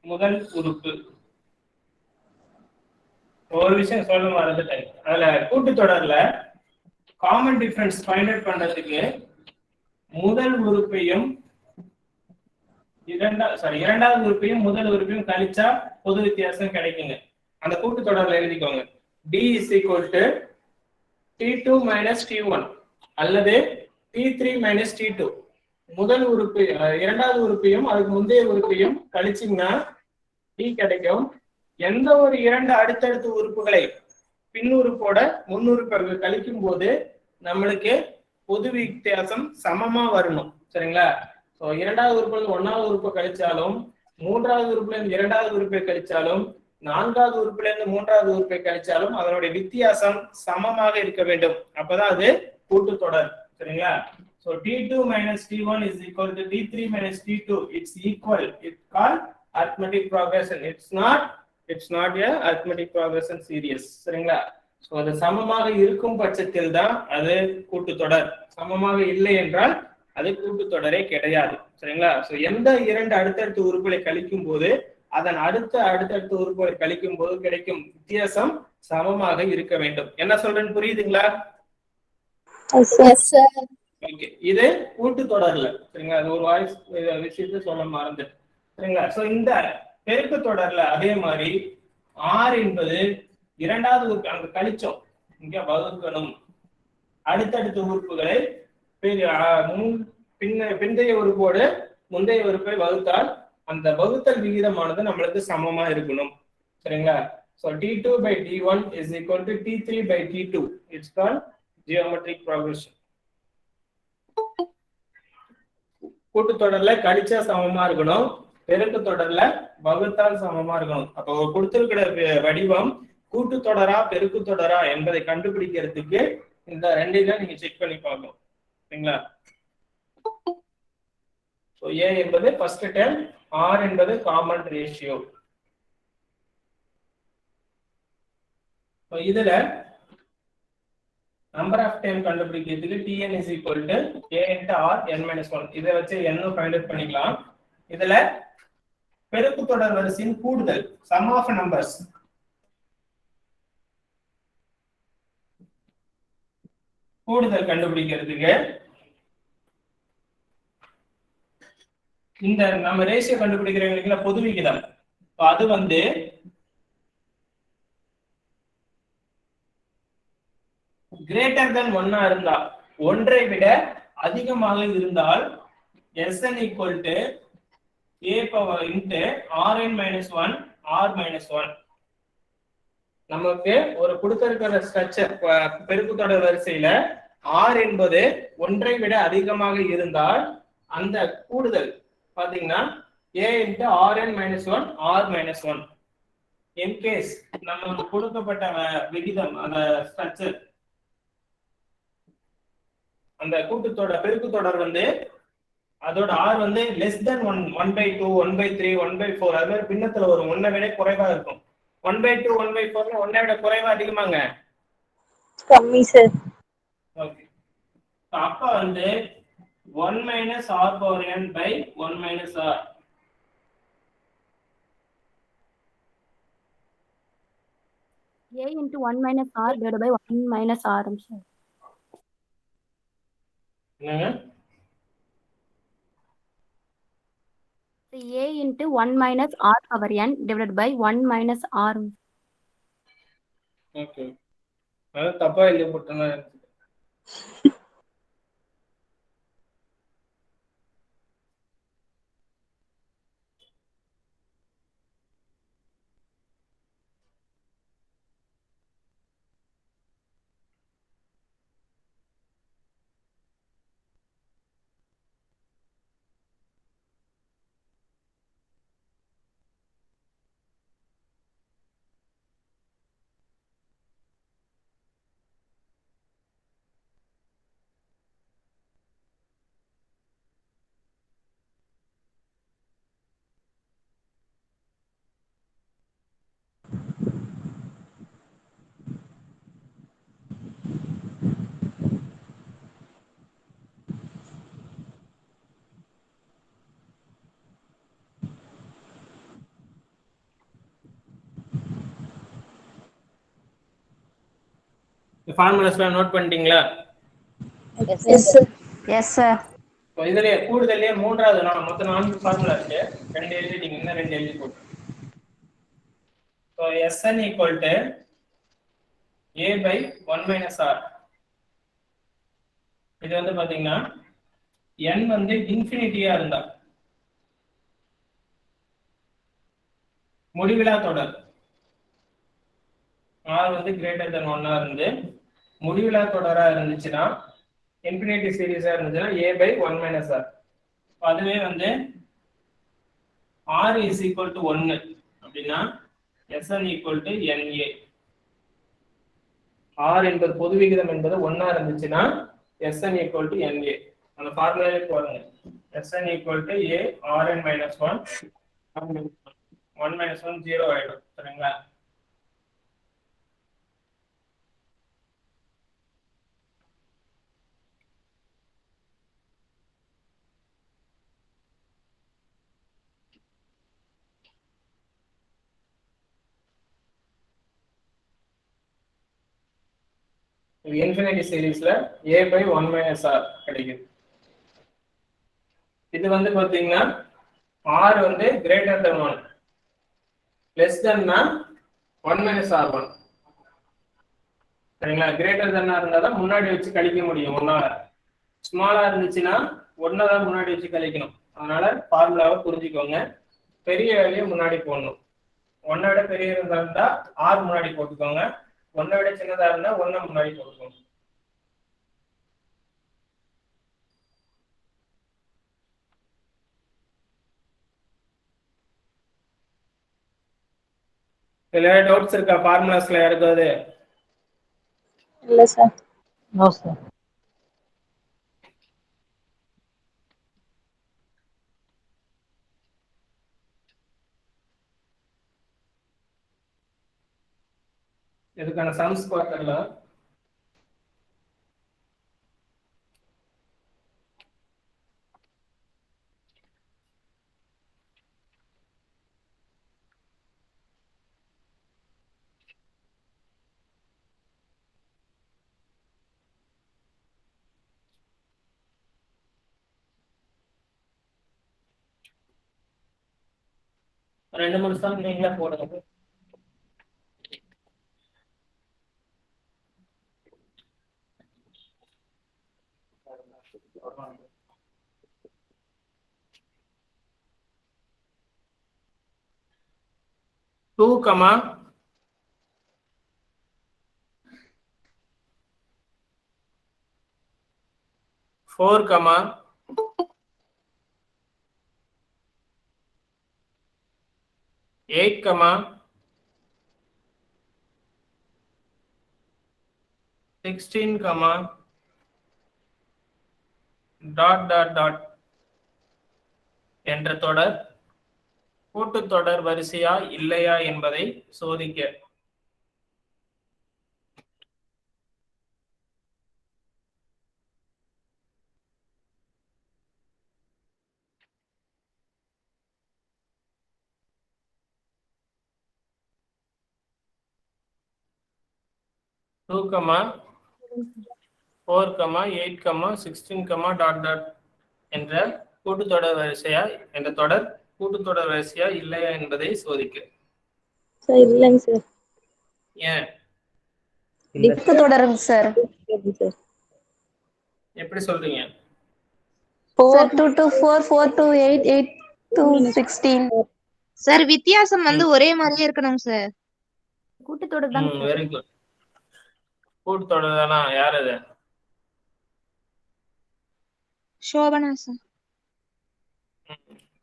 முதல் உறுப்பு. ஒரு விஷயம் சொல்ல மறந்துட்டேன். அதுல கூட்டுத்தொடர்ல காமன் டிஃபரன்ஸ் ஃபைண்ட் அவுட் பண்றதுக்கு முதல் உறுப்பையும் இரண்டாவது உறுப்பையும் முதல் உறுப்பையும் கழிச்சா பொது வித்தியாசம் கிடைக்குங்க. அந்த கூட்டுத்தொடர்ல எழுதிக்கோங்க. d is equal to t2 minus t1 அல்லது t3 minus t2. முதல் உறுப்பு இரண்டாவது உறுப்பையும் அதுக்கு முந்தைய உறுப்பையும் கழிச்சிங்கன்னா t கிடைக்கும். எந்த ஒரு இரண்டு அடுத்தடுத்த உறுப்புகளை பின்னுறுப்போட முன்னுறுப்பு கழிக்கும் போது நம்மளுக்கு பொது வித்தியாசம் சமமா வரணும். சரிங்களா? ஸோ இரண்டாவது உறுப்புல இருந்து ஒன்னாவது உறுப்பை கழிச்சாலும், மூன்றாவது உறுப்புல இருந்து இரண்டாவது உறுப்பை கழிச்சாலும், நான்காவது உறுப்புல இருந்து மூன்றாவது உறுப்பை கழிச்சாலும் அதனுடைய வித்தியாசம் சமமாக இருக்க வேண்டும். அப்பதான் அது கூட்டுத்தொடர். சரிங்களா? So t2 minus t1 is equal to t3 minus t2. It's equal. It's called arithmetic progression. It's not a arithmetic progression series. சரிங்களா? So அது சமமாக இருக்கும் பட்சத்தில் தான் அது கூட்டுத்தொடர். சமமாக இல்லை என்றால் அது கூட்டுத்தொடரே கிடையாது. சரிங்களா? So எந்த இரண்டு அடுத்தடுத்த உறுப்புகளை கழிக்கும் போது அதன் அடுத்தடுத்த உறுப்புகளை கழிக்கும் போது கிடைக்கும் வித்தியாசம் சமமாக இருக்க வேண்டும். என்ன சொல்றேன்னு புரியுதுங்களா? ஓகே, இது கூட்டுத்தொடர்ல. சரிங்களா? அது ஒரு வாய்ஸ் விஷயத்தை சொல்ல மறந்துட்டு. சரிங்களா? சோ இந்த பெருக்கு தொடர்ல அதே மாதிரி r என்பது இரண்டாவது உறுப்பு அங்க கழிச்சோம், இங்க வகுக்கணும். அடுத்தடுத்த உறுப்புகளை பிந்தைய உறுப்போடு முந்தைய உறுப்பை வகுத்தால் அந்த வகுத்தல் விகிதமானது நம்மளுக்கு சமமா இருக்கணும். சரிங்களா? So t2 by t1 is equal to t3 by t2. It's called geometric progression. கூட்டுத்தொடர்ல கழிச்சா சமமா இருக்கணும், பெருக்கு தொடர்ல வகுத்தால் சமமா இருக்கணும். அப்போ கொடுத்திருக்கிற வடிவம் கூட்டுத்தொடரா பெருக்கு தொடரா என்பதை கண்டுபிடிக்கிறதுக்கு இந்த ரெண்டையும் நீங்க செக் பண்ணி பார்க்கணும். சரிங்களா? So a என்பது ஃபர்ஸ்ட் டேர்ம், r என்பது காமன் ரேஷியோ. இதுல நம்பர் ஆஃப் டைம் கண்டுபிடிக்கிறதுக்கு tn is equal to a into r n minus 1. இதை வச்சு n ஃபைண்ட் அவுட் பண்ணிக்கலாம். இதுல பெருக்கு தொடர் வரிசையின் கூடுதல் sum of numbers கூடுதல் கண்டுபிடிக்கிறதுக்கு இந்த நம்ம ரேஷியோ கண்டுபிடிக்கிறவங்களுக்கு பொது விகிதம் அது வந்து கிரேட்டர் தென் 1 இருந்தா, ஒன்றை விட அதிகமாக இருந்தால் Sn equal to a power into Rn minus 1 R minus 1. நமக்கு ஒரு கொடுத்திருக்கிற ஸ்ட்ரக்சர் பெருக்கு தொடர் வரிசையில R என்பது ஒன்றை விட அதிகமாக இருந்தால் அந்த கூடுதல் பாத்தீங்கன்னா a into Rn minus 1 R minus 1. In case நமக்கு கொடுக்கப்பட்ட விகிதம் அந்த ஸ்ட்ரக்சர் அந்த கூட்டுத்தொடர் பெருக்கு தொடர் வந்து அதோட R வந்து லெஸ் தென் 1/2 1/3 1/4 அது மாதிரி பின்னத்துல வரும், 1 விட குறைவா இருக்கும். 1/2 1/4 1 விட குறைவா அதிகமாங்க கம்மி சார். ஓகே, அப்ப வந்து 1 minus R power n by 1 minus R. A into 1 minus R divided by 1 minus R. Sir. என்னங்க? A into 1 minus R power n divided by 1 minus R. Okay, அது தப்பா எழுதி போட்டேன்னா ஃபார்முலாஸ்லாம் நோட் பண்ணிட்டீங்களா? S sir. Yes sir. இதுலயே கூடுதலே மூன்றாவது மொத்தம் 4 ஃபார்முலா இருக்கு, 2 எழுதிட்டீங்க, இன்னும் 2 எழுதி போட்டு. So Sn equal to a by 1 minus R. இது வந்து பாத்தீங்கன்னா n வந்து இன்ஃபினிட்டியா இருந்தா முடிவிலா தொடர், R வந்து கிரேட்டர் தென் 1 இருந்து முடிவிலா தொடரா இருந்துச்சுன்னா, இன்ஃபினிட்டி சீரிஸா இருந்துச்சுன்னா a by 1 minus R. அதுவே வந்து R is equal to 1 அப்படின்னா Sn equal to Na. R என்பது பொது விகிதம் என்பது 1 இருந்துச்சுன்னா Sn equal to Na. அந்த ஃபார்முலாவே போடுங்க. Sn equal to a Rn minus 1 1 minus 1 0 ஆயிடும். சரிங்களா? இன்ஃபினிட்டி சீரிஸ்ல a by 1 minus R கிடைக்குது. இது வந்து பாத்தீங்கன்னா R வந்து greater than 1, less than 1 minus R1. சரிங்களா? greater than இருந்தா தான் முன்னாடி வச்சு கழிக்க முடியும் 1 ஆல. ஸ்மாலா இருந்துச்சுன்னா 1 தான் முன்னாடி வச்சு கழிக்கணும். அதனால ஃபார்முலாவை புரிஞ்சுக்கோங்க. பெரிய வேல்யூ முன்னாடி போடணும். 1 விட பெரிய இருந்தா R முன்னாடி போட்டுக்கோங்க, 1 விட சின்னதா இருந்தா 1 முன்னாடி போட்டுக்கோங்க. இதுல டவுட்ஸ் இருக்கா? ஃபார்முலாஸ்ல யாருக்காவது? இல்ல சார். No sir. இதுக்கான சம்ஸ் பார்த்துடலாம். 2 நிமிஷம் நீங்களே போடுங்க. Two comma 4 comma 8 comma 16 comma dot dot dot என்ற தொடர் கூட்டுத்தொடர் வரிசையா இல்லையா என்பதை சோதிக்க. Two comma 4 comma 8 comma 16 comma dot dot என்ற கூட்டுத்தொடர் வரிசையா என்ற தொடர் கூட்டுத்தொடர் வரிசையா இல்லையா என்பதை சோதிக்க. சார் இல்லைங்க சார். ஏன்? தொடருங்க சார். சார் எப்படி சொல்றீங்க? 4 to 2 4 4 to 8 8 to 16. சார் வித்தியாசம் வந்து ஒரே மாதிரியே இருக்கணும் சார். கூட்டத்தொடர் தான் சார். Very good. கூட்டுத்தொடர் தானா? யார் அது? சோபனா சார்.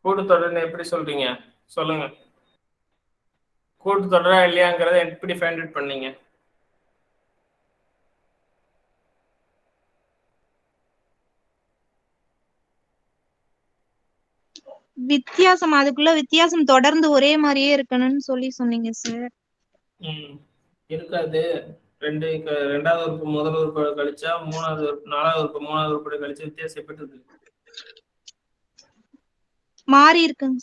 கூட்டுத்தொடர்னு எப்படி சொல்றீங்க? சொல்லுங்க. கூட்டுத்தொடரா இல்லையாங்கிறத எப்படி ஃபைண்ட் அவுட் பண்ணீங்க? வித்தியாசம் அதுக்குள்ள வித்தியாசம் தொடர்ந்து ஒரே மாதிரியே இருக்கணும்னு சொன்னீங்க சார். இருக்காது. ரெண்டாவது உறுப்பு முதல் உறுப்பு கழிச்சா மூணாவது உறுப்பு நாலாவது உறுப்பு மூணாவது உறுப்பு கழிச்சு வித்தியாசம் எப்படி இருக்கு? மாறி இருக்குங்க.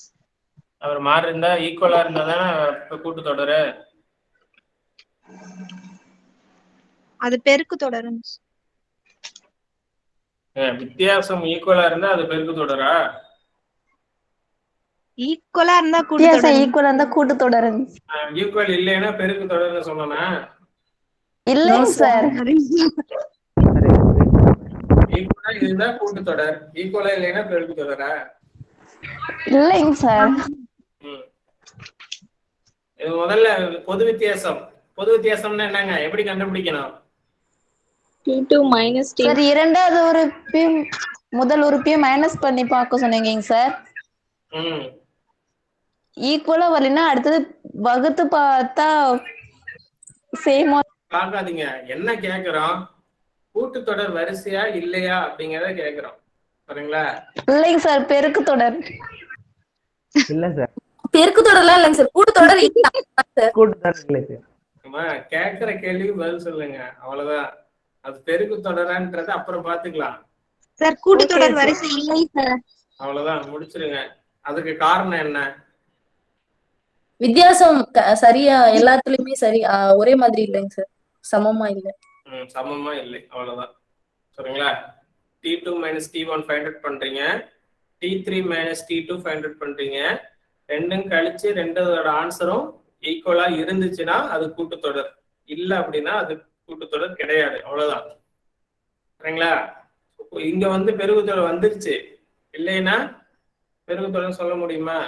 அவர் மாறி இருந்தா ஈக்குவலா இருந்தா தானே கூட்டுத்தொடரு. அது பெருக்கு தொடருங்க. வித்தியாசம் ஈக்குவலா இருந்தா அது பெருக்கு தொடரா? ஈக்குவலா இருந்தா கூட்டுத்தொடர். ஈக்குவலா இருந்தா கூட்டுத்தொடருங்க. ஈக்குவல் இல்லைன்னா பெருக்கு தொடர்னு சொன்னா இல்லைங்க சார். ஈக்குவலா இருந்தா கூட்டுத்தொடர், ஈக்குவலா இல்லைன்னா பெருக்கு தொடரா? இல்லைங்க சார். இது முதல்ல பொது வித்தியாசம். பொது வித்தியாசம்னா என்னங்க? எப்படி கண்டுபிடிக்கணும்? T2 minus T. சார் இரண்டாவது உறுப்பையும் முதல் உறுப்பையும் மைனஸ் பண்ணி பார்க்க சொன்னீங்க சார். ஈக்குவலா வரலைன்னா அடுத்தது வகுத்து பார்த்தா சேமா. பார்க்காதீங்க. என்ன கேக்குறோம்? கூட்டுத்தொடர் வரிசையா இல்லையா அப்படிங்கறத கேக்குறோம். சரிங்களா? இல்லைங்க சார், பெருக்கு தொடர். இல்ல சார், பெருக்கு தொடர்லாம் இல்லைங்க சார், கூட்டுத்தொடர் கூட்டுத்தொடர் இல்லை சார். ஆமா, கேக்குற கேள்விக்கு பதில் சொல்லுங்க, அவ்வளவுதான். அது பெருக்கு தொடரான்றது அப்புறம் பாத்துக்கலாம் சார். கூட்டுத்தொடர் வரிசை இல்லை சார். அவ்வளவுதான், முடிச்சிருங்க. அதுக்கு காரணம் என்ன? வித்தியாசம் சரியா எல்லாத்துலயுமே சரி ஒரே மாதிரி இல்லைங்க சார், சமமா இல்லை. சமமா இல்லை, அவ்வளவுதான். சரிங்களா? T2 minus T1 find out பண்றீங்க, T3 minus T2 find out பண்றீங்க. ரெண்டும் கழிச்சு ரெண்டோட ஆன்சரும் ஈக்குவலா இருந்துச்சுன்னா அது கூட்டுத்தொடர், இல்ல அப்படின்னா அது கூட்டுத்தொடர் கிடையாது. அவ்வளவுதான். சரிங்களா? இங்க வந்து பெருக்குத்தொடர் வந்துருச்சு, இல்லைன்னா பெருக்குத்தொடர் சொல்ல முடியுமா?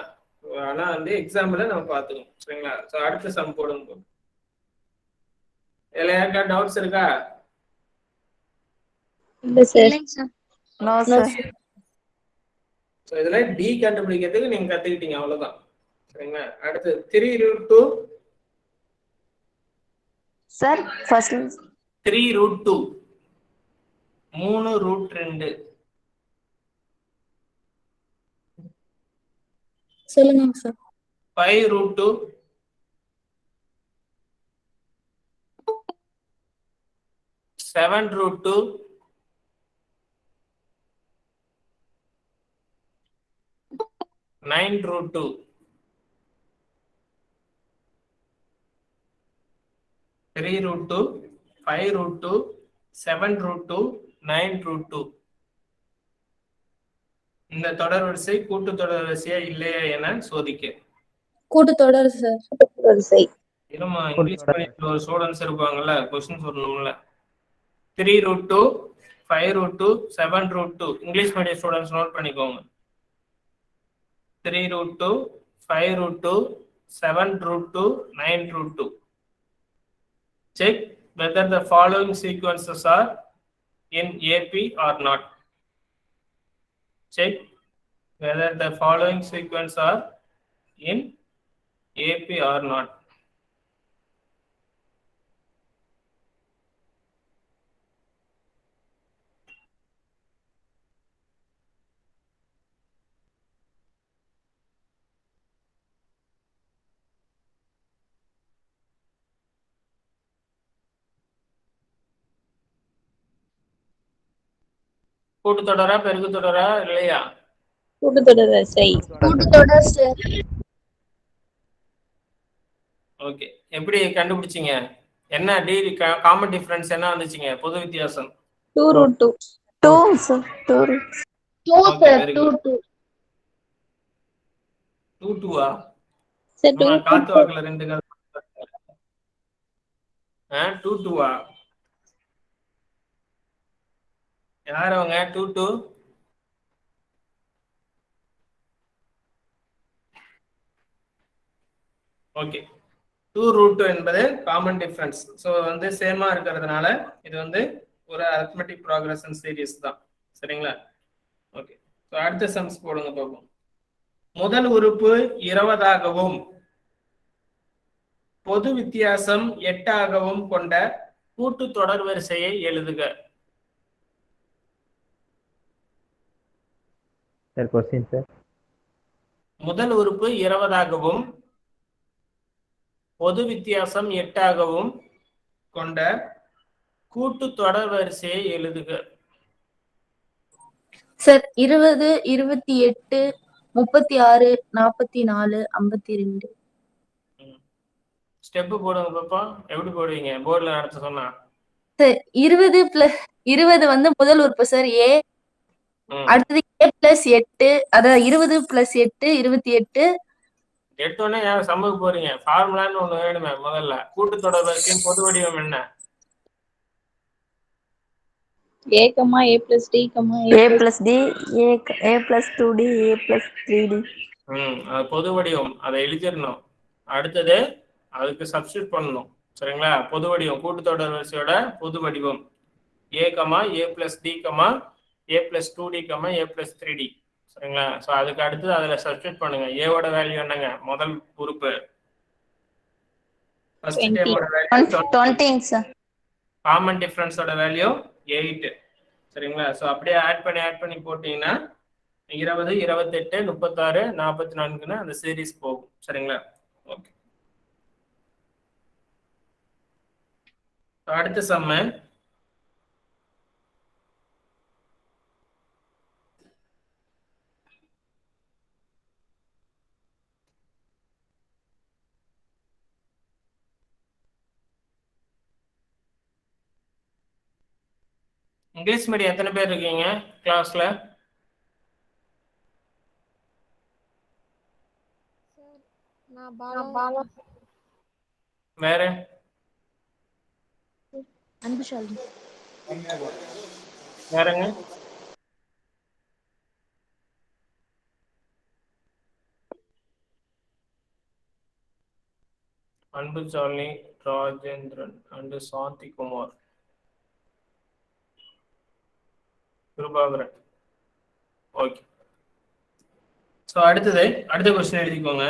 ஆனா வந்து எக்ஸாம்பிள நம்ம பாத்துக்கணும். சரிங்களா? அடுத்த சம் போடுங்க. இதுல யாருக்கா டவுட்ஸ் இருக்கா? இல்ல சார். No sir. சோ இதுல டி கண்டுபிடிக்கிறதுக்கு நீங்க கத்துக்கிட்டீங்க, அவ்வளவுதான். சரிங்களா? அடுத்து 3√2 சார் ஃபர்ஸ்ட் 3√2 3√2 சொல்லுங்க சார். 5√2 7√2 9√2 3√2 5√2 7√2 9√2. இந்த தொடர் வரிசை கூட்டு தொடர் வரிசையா இல்லையா என சோதிக்க. கூட்டுத்தொடர் சார். வரிசை. இருமா, இங்கிலீஷ் மீடியத்தில் ஒரு ஸ்டூடெண்ட்ஸ் இருப்பாங்கல்ல, கொஸ்டின் சொல்லணும்ல. 3√2, 5√2, 7√2. இங்கிலீஷ் மீடியம் ஸ்டூடெண்ட்ஸ் நோட் பண்ணிக்கோங்க. 3√2, 5√2, 7√2, 9√2. Check whether the following sequences are in AP or not. Check whether the following sequences are in AP or not. கூட்டுத்தொடரா பெருக்குத்தொடரா இல்லையா? கூட்டுத்தொடர் வரிசை. கூட்டுத்தொடர் சார். ஓகே, எப்படி கண்டுபிடிச்சீங்க? என்ன காமன் டிஃபரன்ஸ் என்ன வந்துச்சுங்க? பொது வித்தியாசம் 2√2. 2 sir. 2. 2 Okay, sir. very 2 good. 2. 2 sir 2 காத்து வாக்குல 2 2 யார் அவங்க? 2 ஓகே. 2√2 என்பது காமன் டிஃபரன்ஸ். ஸோ வந்து சேமா இருக்கிறதுனால இது வந்து ஒரு அரித்மெட்டிக் ப்ராக்ரஷன் சீரிஸ் தான். சரிங்களா? ஓகே, ஸோ அடுத்த சம்ஸ் போடுங்க பார்ப்போம். முதல் உறுப்பு 20ஆகவும் பொது வித்தியாசம் 8ஆகவும் கொண்ட கூட்டு தொடர் வரிசையை எழுதுக. Sir question sir. முதல் உறுப்பு 20ஆகவும் பொது வித்தியாசம் 8ஆகவும் கொண்ட கூட்டு தொடர் வரிசையை எழுதுக. சார் 20, 28, 36, 44, 52. ஸ்டெப் போடுங்க பாப்பா. எப்படி போடுவீங்க? போர்டில் நடத்த சொன்னா. சார் 20 வந்து முதல் உறுப்பு சார் ஏ. அடுத்தது A+8, அதாவது 20 + 8 28. எடுத்தோடனே ஏன் சம்முக்கு போறீங்க? ஃபார்முலான்னு ஒண்ணு வேணுமே. முதல்ல கூட்டு தொடர் வரிசையின் பொது வடிவம் என்ன? A, A plus D, A plus D, A plus 2D, A plus 3D. அது பொது வடிவம். அதை எழுதிடணும். அடுத்தது அதுக்கு சப்ஸ்டியூட் பண்ணணும். சரிங்களா? பொது வடிவம் கூட்டு தொடர் வரிசையோட பொது வடிவம் A, A plus D, A plus 2D, A plus 3D. சரிங்களா? ஸோ அதுக்கு அடுத்தது அதில் சப்ஸ்டியூட் பண்ணுங்க. ஏவோட வேல்யூ என்னங்க? முதல் உறுப்பு ஃபர்ஸ்ட் டேமோட வேல்யூ 20 sir. காமன் டிஃபரன்ஸோட வேல்யூ 8. சரிங்களா? ஸோ அப்படியே ஆட் பண்ணி போட்டீங்கன்னா 20, 28, 36, 44ன்னு அந்த சீரீஸ் போகும். சரிங்களா? ஓகே, அடுத்த சம்ம இங்கிலீஷ் மீடியம் எத்தனை பேர் இருக்கீங்க கிளாஸ்ல? வேற வேறங்க? Anbusali, Rajendran and Shanthi Kumar, Kirubakaran. Okay, so அடுத்த கொஸ்டின் எழுதிக்கோங்க.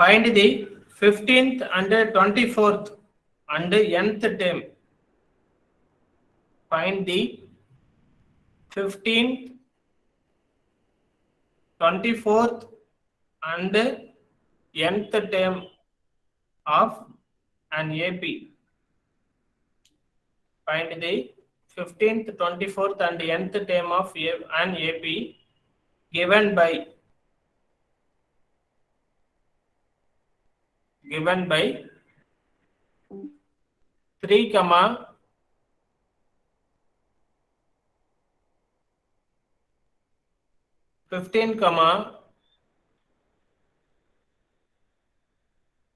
Find the 15th and 24th and nth term. Find the 15th, 24th and nth term of an AP. Find the 15th, 24th and nth term of an AP given by 3, 5, 15,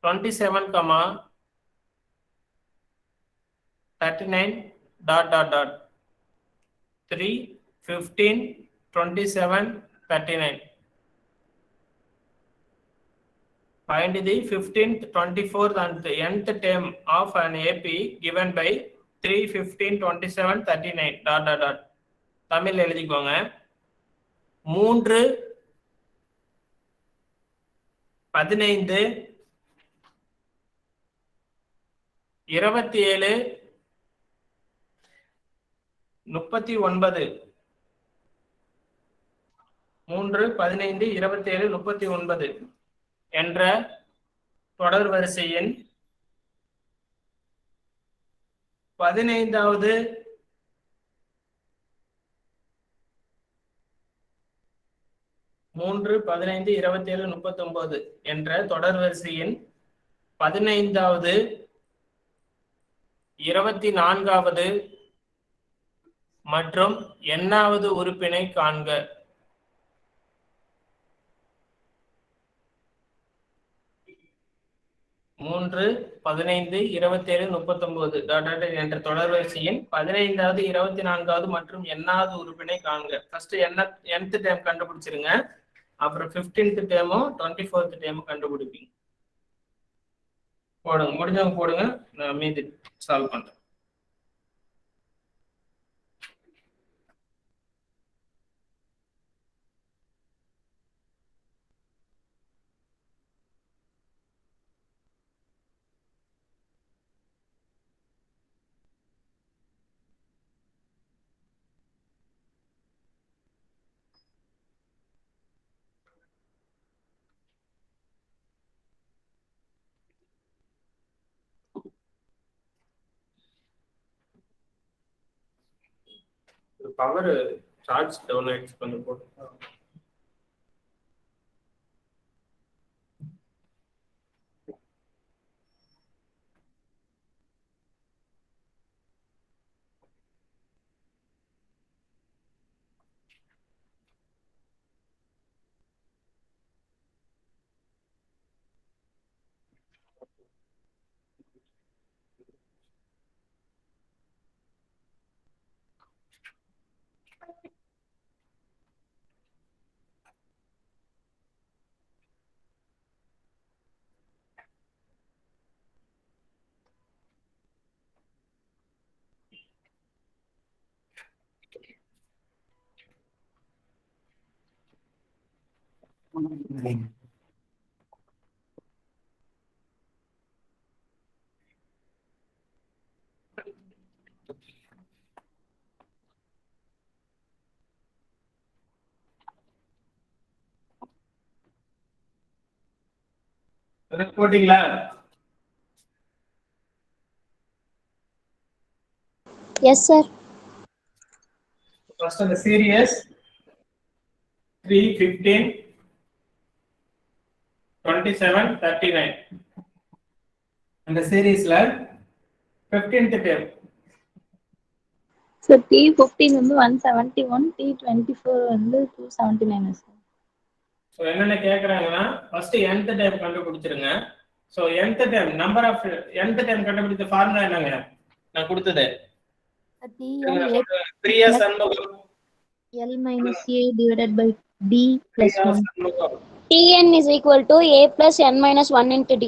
27, 39 dot dot dot 3, 15, 27, 39. Find the 15th, 24th and the nth term of an AP given by 3, 15, 27, 39 dot dot dot. Tamil எழுதிக்கோங்க. 3, 15, 27, 39. 3, 15, 27, 39 என்ற தொடர் வரிசையின் 15வது மூன்று 15, 27, 39 என்ற தொடர் வரிசையின் 15வது 24வது மற்றும் எண்ணாவது உறுப்பினை காண்க. மூன்று 15, 27, 39 என்ற தொடர் வரிசையின் 15வது 24வது மற்றும் எண்ணாவது உறுப்பினை காண்க. ஃபர்ஸ்ட் nth டேம் கண்டுபிடிச்சிருங்க. அப்புறம் 15th டேமும் 24th டேமும் கண்டுபிடிப்பீங்க. போடுங்க, முடிஞ்சவங்க போடுங்க, நான் மீதி சால்வ் பண்றேன். பவர் சார்ஜ் டவுன் ஆயிடுச்சு, கொஞ்சம் போட்டு. போட்டீங்களா? Yes sir. ஃபர்ஸ்ட் அந்த சீரியஸ் 3, 15, 27, 39 அந்த சீரிஸ்ல 15th டேம். So T15 வந்து 171, T24 வந்து 279 சார். சோ என்னென்ன கேக்குறாங்கன்னா ஃபர்ஸ்ட் nth டேம் கண்டுபிடிச்சிருங்க. So nth term number of nth term கண்டுபிடிச்ச ஃபார்முலா என்னங்க நான் கொடுத்தது? Priya Shanmugam L minus A divided by D plus 1. Tn is equal to A plus n minus 1 into D.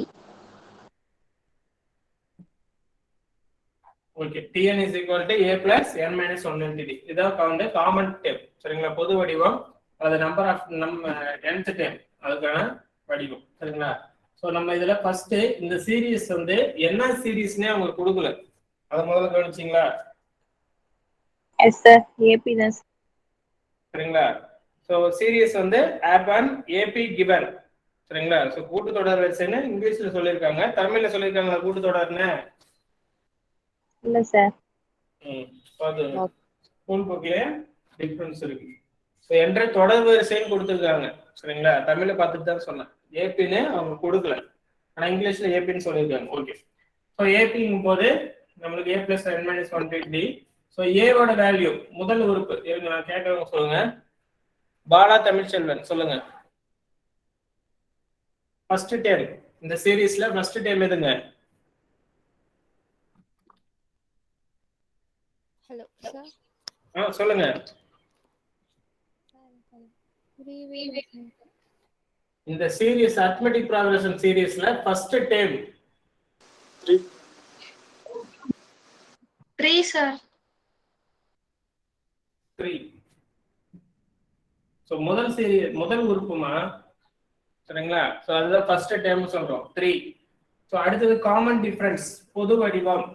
Okay, Tn is equal to A plus n minus 1 into D. இதான் வந்து காமன் டேம், சரிங்களா? பொது வடிவம், அது நம்பர் ஆஃப் nth டேம், அதுக்கான வடிவம், சரிங்களா? சோ நம்ம இதுல ஃபர்ஸ்ட் இந்த சீரிஸ் வந்து என்ன சீரிஸ்னே அவங்க கொடுக்கல, அத முதல்ல கவனிச்சீங்களா? எஸ் சார், ஏபி தான் சரிங்களா? சோ சீரிஸ் வந்து happen AP given, சரிங்களா? சோ கூட்டுத்தொடர் வரிசைன்னு இங்கிலீஷ்ல சொல்லிருக்காங்க, தமிழ்ல சொல்லிருக்காங்க கூட்டுத்தொடர்னு இல்ல சார். பாத்துங்க, ஸ்கூல் புக்லயே டிஃபரன்ஸ் இருக்கு. சோ என்ற தொடர் வரிசைன்னு கொடுத்திருக்காங்க, சரிங்களா? தமிழ்ல பார்த்துட்டு தான் சொன்னேன், ஏபின்னு அவங்க கொடுக்கல, ஆனா இங்கிலீஷ்ல ஏபின்னு சொல்லிருக்காங்க. ஓகே, சோ ஏபிங்கும் போது நம்மளுக்கு A plus n minus 1 D. So ஏவோட வேல்யூ முதல் உறுப்பு இருங்க, நான் கேட்கறவங்க சொல்லுங்க. பாலா தமிழ்ச்செல்வன் சொல்லுங்க. ஃபர்ஸ்ட் டேர்ம் இந்த சீரீஸ்ல ஃபர்ஸ்ட் டேர்ம் எதுங்க? Hello sir. சொல்லுங்க. இந்த சீரீஸ் அரித்மெட்டிக் ப்ராக்ரஷன் சீரீஸ்ல ஃபர்ஸ்ட் டேர்ம் 3 சார். 3. சோ முதல் உறுப்புமா, சரிங்களா? சோ அதுதான் ஃபர்ஸ்ட் டேர்ம் சொல்றோம் 3. சோ அடுத்தது காமன் டிஃபரன்ஸ், பொது வடிவம்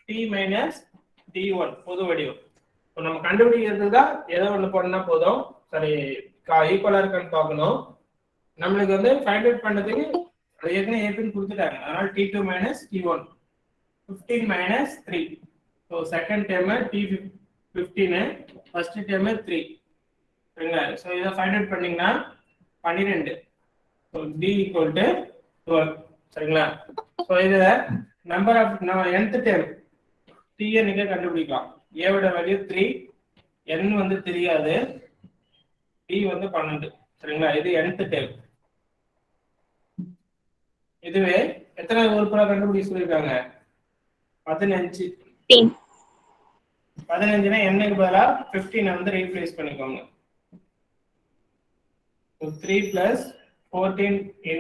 t - t1 பொது வடிவம். இப்போ நம்ம கண்டுபிடிக்கிறதுக்கு தான் ஏதோ ஒன்று பண்ணா போதும். சரி, ஈக்குவலா இருக்கான்னு பார்க்கணும். நம்மளுக்கு வந்து ஃபைண்ட் அவுட் பண்ணதுக்கு ஏற்கனவே ஏபின்னு கொடுத்துட்டாங்க. அதனால t2 - t1 15 - 3. So second term t15, first term 3. சரிங்களா? ஸோ இதை ஃபைண்ட் அவுட் பண்ணீங்கன்னா 12. So d = 12. சரிங்களா? ஸோ இதில் number of nth term t நீங்க கண்டுபிடிக்கலாம். a ஓட வேல்யூ 3, n வந்து தெரியாது, d வந்து 12. சரிங்களா? இது nth டேர்ம். இதுவே எத்தனை உறுப்புகளை கண்டுபிடிக்க சொல்லியிருக்காங்க? 15. 15னா n-க்கு பதிலா 15 வந்து ரீப்ளேஸ் பண்ணிக்கோங்க. 3 + 14 ×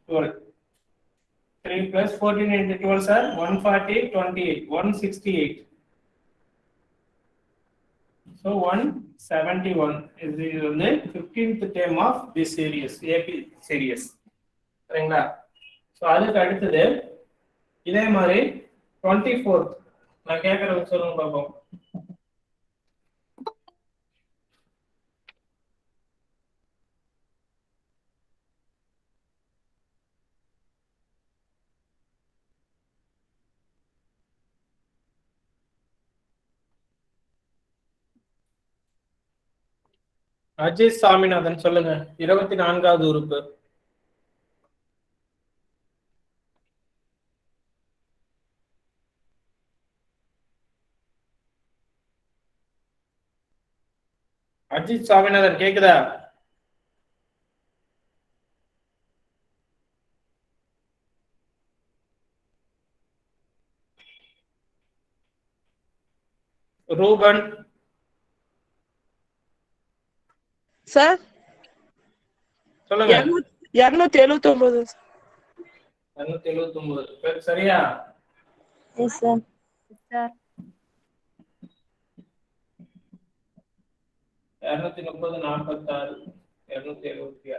12. 3 + 14 × 12 sir 140, 28, 168. So 171 is the 15th term of this series, AP series. சரிங்களா? ஸோ அதுக்கு அடுத்தது இதே மாதிரி 24th நான் கேட்கற சொல்லுங்க பார்ப்போம். அஜித் சாமிநாதன் சொல்லுங்க. 24வது உறுப்பு. அஜித் சாமிநாதன் கேக்குதா? ரூபன் சார் சொல்லுங்க. 279. 279 சரியா? Yes sir. சார் 230, 46, 276.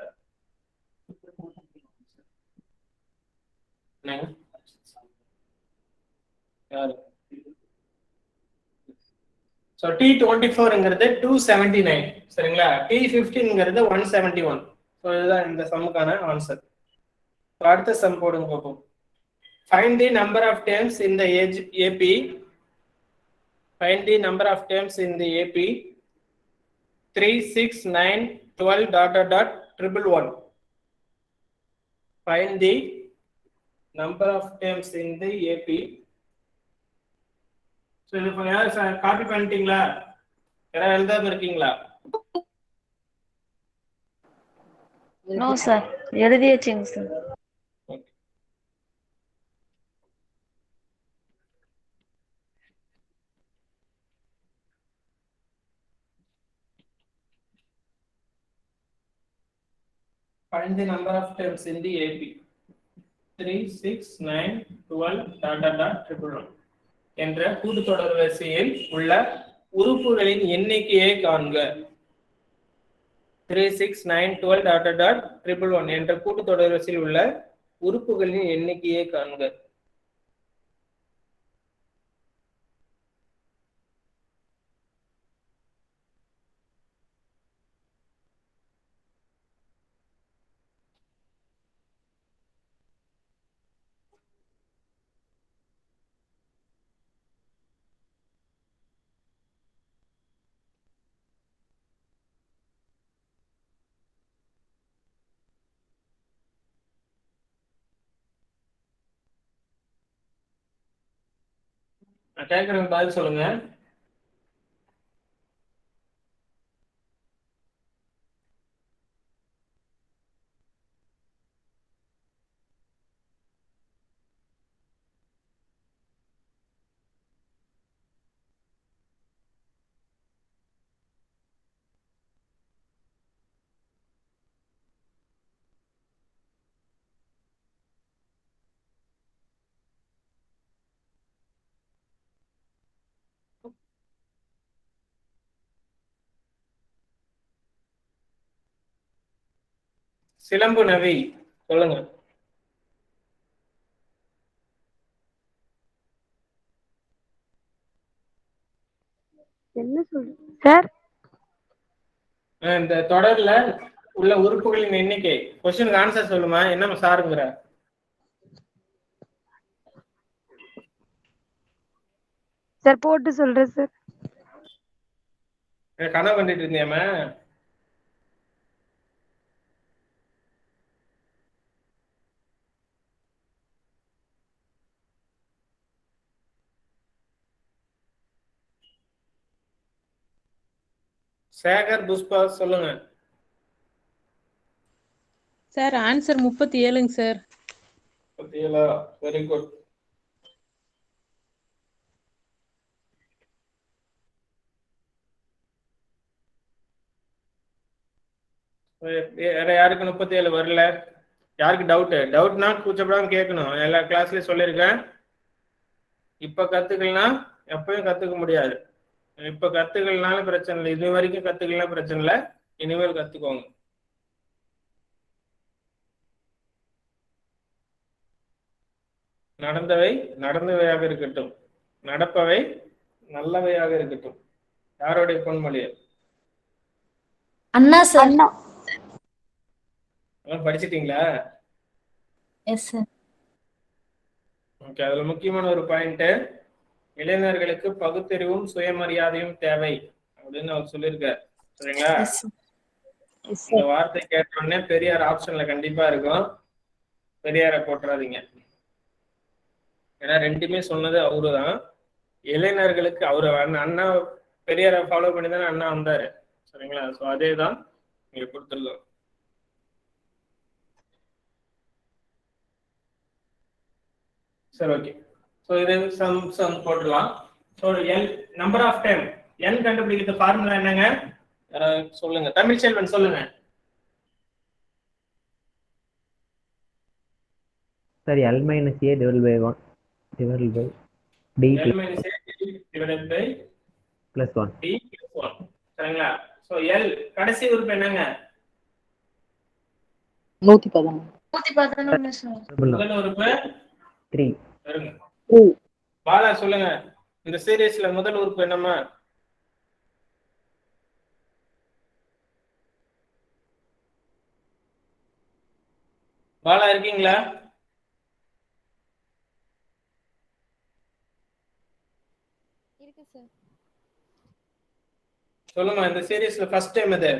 So T24ங்கிறது 279. சரிங்களா? T15ங்கிறது 171. ஸோ இதுதான் இந்த சம்முக்கான ஆன்சர். அடுத்த சம் போடுங்க பார்ப்போம். Find the number of terms in the AP. Find the number of terms in the AP 3, 6, 9, 12, ... 111. Find the number of terms in the AP. So இது யாராவது காப்பி பண்ணிட்டீங்களா? யாராவது எழுதாம இருக்கீங்களா? நோ சார், எழுதியாச்சுங்க sir. Find the number of terms in the AP 3, 6, 9, 12, ... 111 என்ற கூட்டுத்தொடர் வரிசையில் உள்ள உறுப்புகளின் எண்ணிக்கையை காண்க. 3, 6, 9, 12, ... 111 என்ற கூட்டுத்தொடர் வரிசையில் உள்ள உறுப்புகளின் எண்ணிக்கையை காண்க. கேட்கறவங்க பதில் சொல்லுங்க. சிலம்பு நவி சொல்லுங்க. என்ன சொல்றீங்க சார்? இந்த தொடர்ல உள்ள உறுப்புகளின் எண்ணிக்கை. கொஸ்டினுக்கு ஆன்சர் சொல்லுமா? என்ன சாருங்கிற சார் போட்டு சொல்றேன் சார். கனவு கண்டுட்டு இருந்தியாம? சேகர் புஷ்பா சொல்லுங்க. சார் ஆன்சர் 37ங்க சார். 37. Very good. வேற யாருக்கு 37 வரல? யாருக்கு டவுட்னா கூச்சப்படாம கேட்கணும். எல்லா கிளாஸ்லயும் சொல்லியிருக்கேன். இப்ப கத்துக்கலாம், எப்பயும் கத்துக்க முடியாது. இப்ப கத்துக்கலனாலும் பிரச்சனை இல்லை, இது வரைக்கும் கத்துக்கலாம் பிரச்சனை இல்லை, இனிமேல் கத்துக்கோங்க. நடந்தவை நடந்தவையாக இருக்கட்டும், நடப்பவை நல்லவையாக இருக்கட்டும். யாருடைய பொன்மொழியல்? அண்ணா சார். படிச்சிட்டீங்களா? Yes sir. ஓகே, அதுல முக்கியமான ஒரு பாயிண்ட், இளைஞர்களுக்கு பகுத்தறிவும் சுயமரியாதையும் தேவை அப்படின்னு அவர் சொல்லியிருக்கார். சரிங்களா? இந்த வார்த்தை கேட்ட உடனே பெரியார் ஆப்ஷன்ல கண்டிப்பா இருக்கும். பெரியாரை போட்டுறாதீங்க. ஏன்னா ரெண்டுமே சொன்னது அவரு தான். இளைஞர்களுக்கு அவரு அண்ணா பெரியாரை ஃபாலோ பண்ணி தானே அண்ணா வந்தாரு. சரிங்களா? ஸோ அதே தான் இங்க கொடுத்துருக்கோம். சரி, ஓகே. ஸோ இது சம் போட்டுடலாம். So N number of time N கண்டுபிடிக்கிறது ஃபார்முலா என்னங்க? சொல்லுங்க. தமிழ் செல்வன் சொல்லுங்க. Sir L minus A divided by 1 divided by D L minus A divided by plus 1. D plus 1. சரிங்களா? ஸோ L கடைசி உறுப்பு என்னங்க? 111. 111 சார். முதல் உறுப்பு 3. வருங்க. பாலா சொல்லுங்க. இந்த சீரீஸ்ல முதல் உறுப்பு என்னமா? பாலா இருக்கீங்களா? இருக்கு சார். சொல்லுமா, இந்த சீரீஸ்ல ஃபர்ஸ்ட் டைம் எது?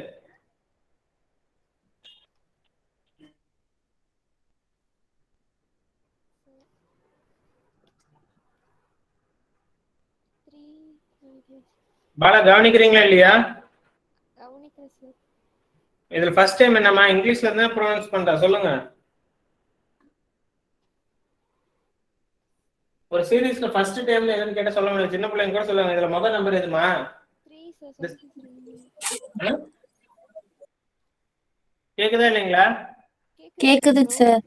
பாலா கவனிக்கிறீங்களா இல்லையா? கவனிக்கிறேன் சார். இதுல ஃபர்ஸ்ட் டைம் என்னமா? இங்கிலீஷ்ல தான் ப்ரொனவுன்ஸ் பண்றா. சொல்லுங்க. ஒரு சீரீஸ்ல ஃபர்ஸ்ட் டைம்ல எதுன்னு கேட்டா சொல்ல முடியாது. சின்ன பிள்ளைங்க கூட சொல்லுவாங்க. இதுல முதல் நம்பர் எதுமா? 3 சார். கேக்குதா இல்லைங்களா? கேக்குது சார்.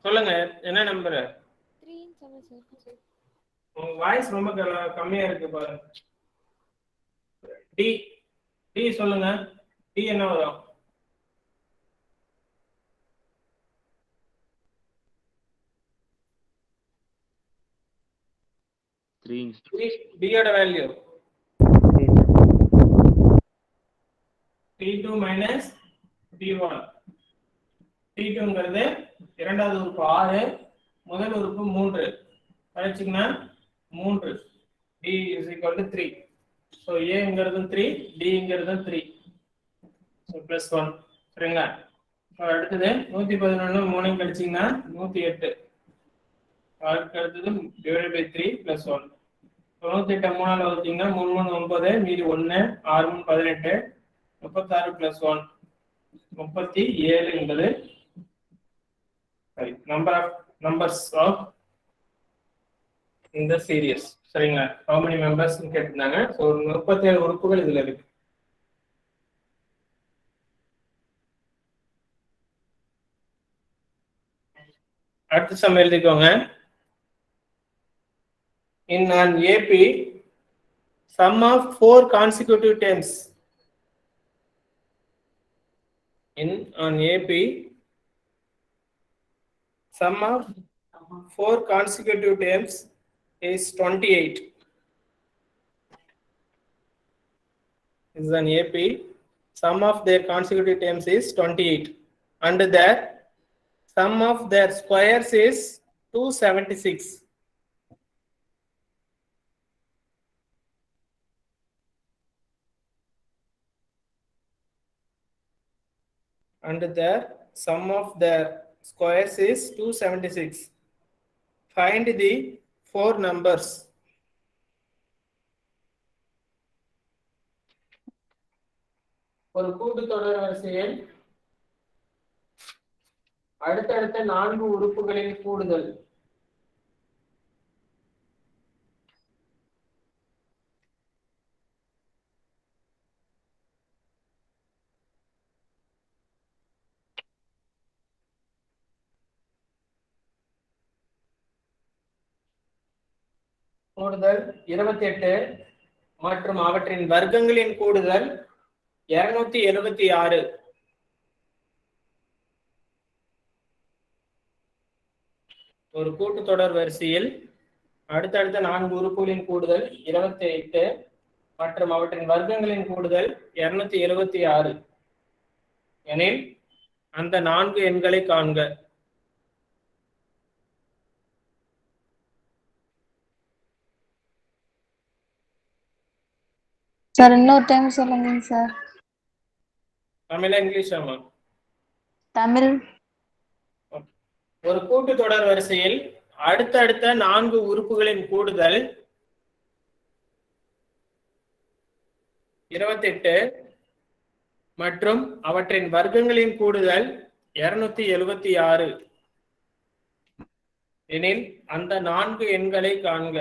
சொல்லுங்க, என்ன நம்பர்? 3 சார். உங்க வாய்ஸ் ரொம்ப கம்மியா இருக்கு பாருங்க. டி டி சொல்லுங்க. டி என்ன வரும்? டியோட வேல்யூ T2 minus T1. T2ங்கிறது இரண்டாவது உறுப்பு 6, முதல் உறுப்பு 3. படிச்சிங்கன்னா 3. D is equal to 3. So A-ங்கிறது 3, D-ங்கிறது 3. So plus 1. சரிங்களா? அடுத்தது 111 3 கழிச்சிங்கன்னா 108. அடுத்தது divided by 3 plus 1. 98 3ஆல வகுத்தீங்கன்னா 3 3 9, மீதி 1, 6 3 18, 36 plus 1 37 என்பது நம்பர்ஸ் ஆஃப் இந்த சீரியஸ். சரிங்களா? how many members கேட்டிருந்தாங்க. ஸோ 37 உறுப்புகள் இதுல இருக்கு. அடுத்த சம் எழுதிக்கோங்க. In an AP, sum of 4 consecutive terms. In an AP, sum of 4 consecutive terms is 28. This is an AP. Sum of their consecutive terms is 28, and their sum of their squares is 276. And their sum of their squares is 276. Find the 4 numbers. ஒரு கூட்டுத்தொடர் வரிசையில் அடுத்தடுத்த 4 உறுப்புகளின் கூடுதல். கூடுதல் 28 மற்றும் அவற்றின் வர்க்கங்களின் கூடுதல் 276. ஒரு கூட்டுத்தொடர் வரிசையில் அடுத்தடுத்த 4 உறுப்புகளின் கூடுதல் 28 மற்றும் அவற்றின் வர்க்கங்களின் கூடுதல் 276 எனில் அந்த 4 எண்களை காண்க. சார் இன்னொரு டைம் சொல்லுங்க சார். தமிழா இங்கிலீஷாமா? தமிழ். ஒரு கூட்டுத்தொடர் வரிசையில் அடுத்தடுத்த 4 உறுப்புகளின் கூடுதல் 28 மற்றும் அவற்றின் வர்க்கங்களின் கூடுதல் 276 எனில் அந்த 4 எண்களை காண்க.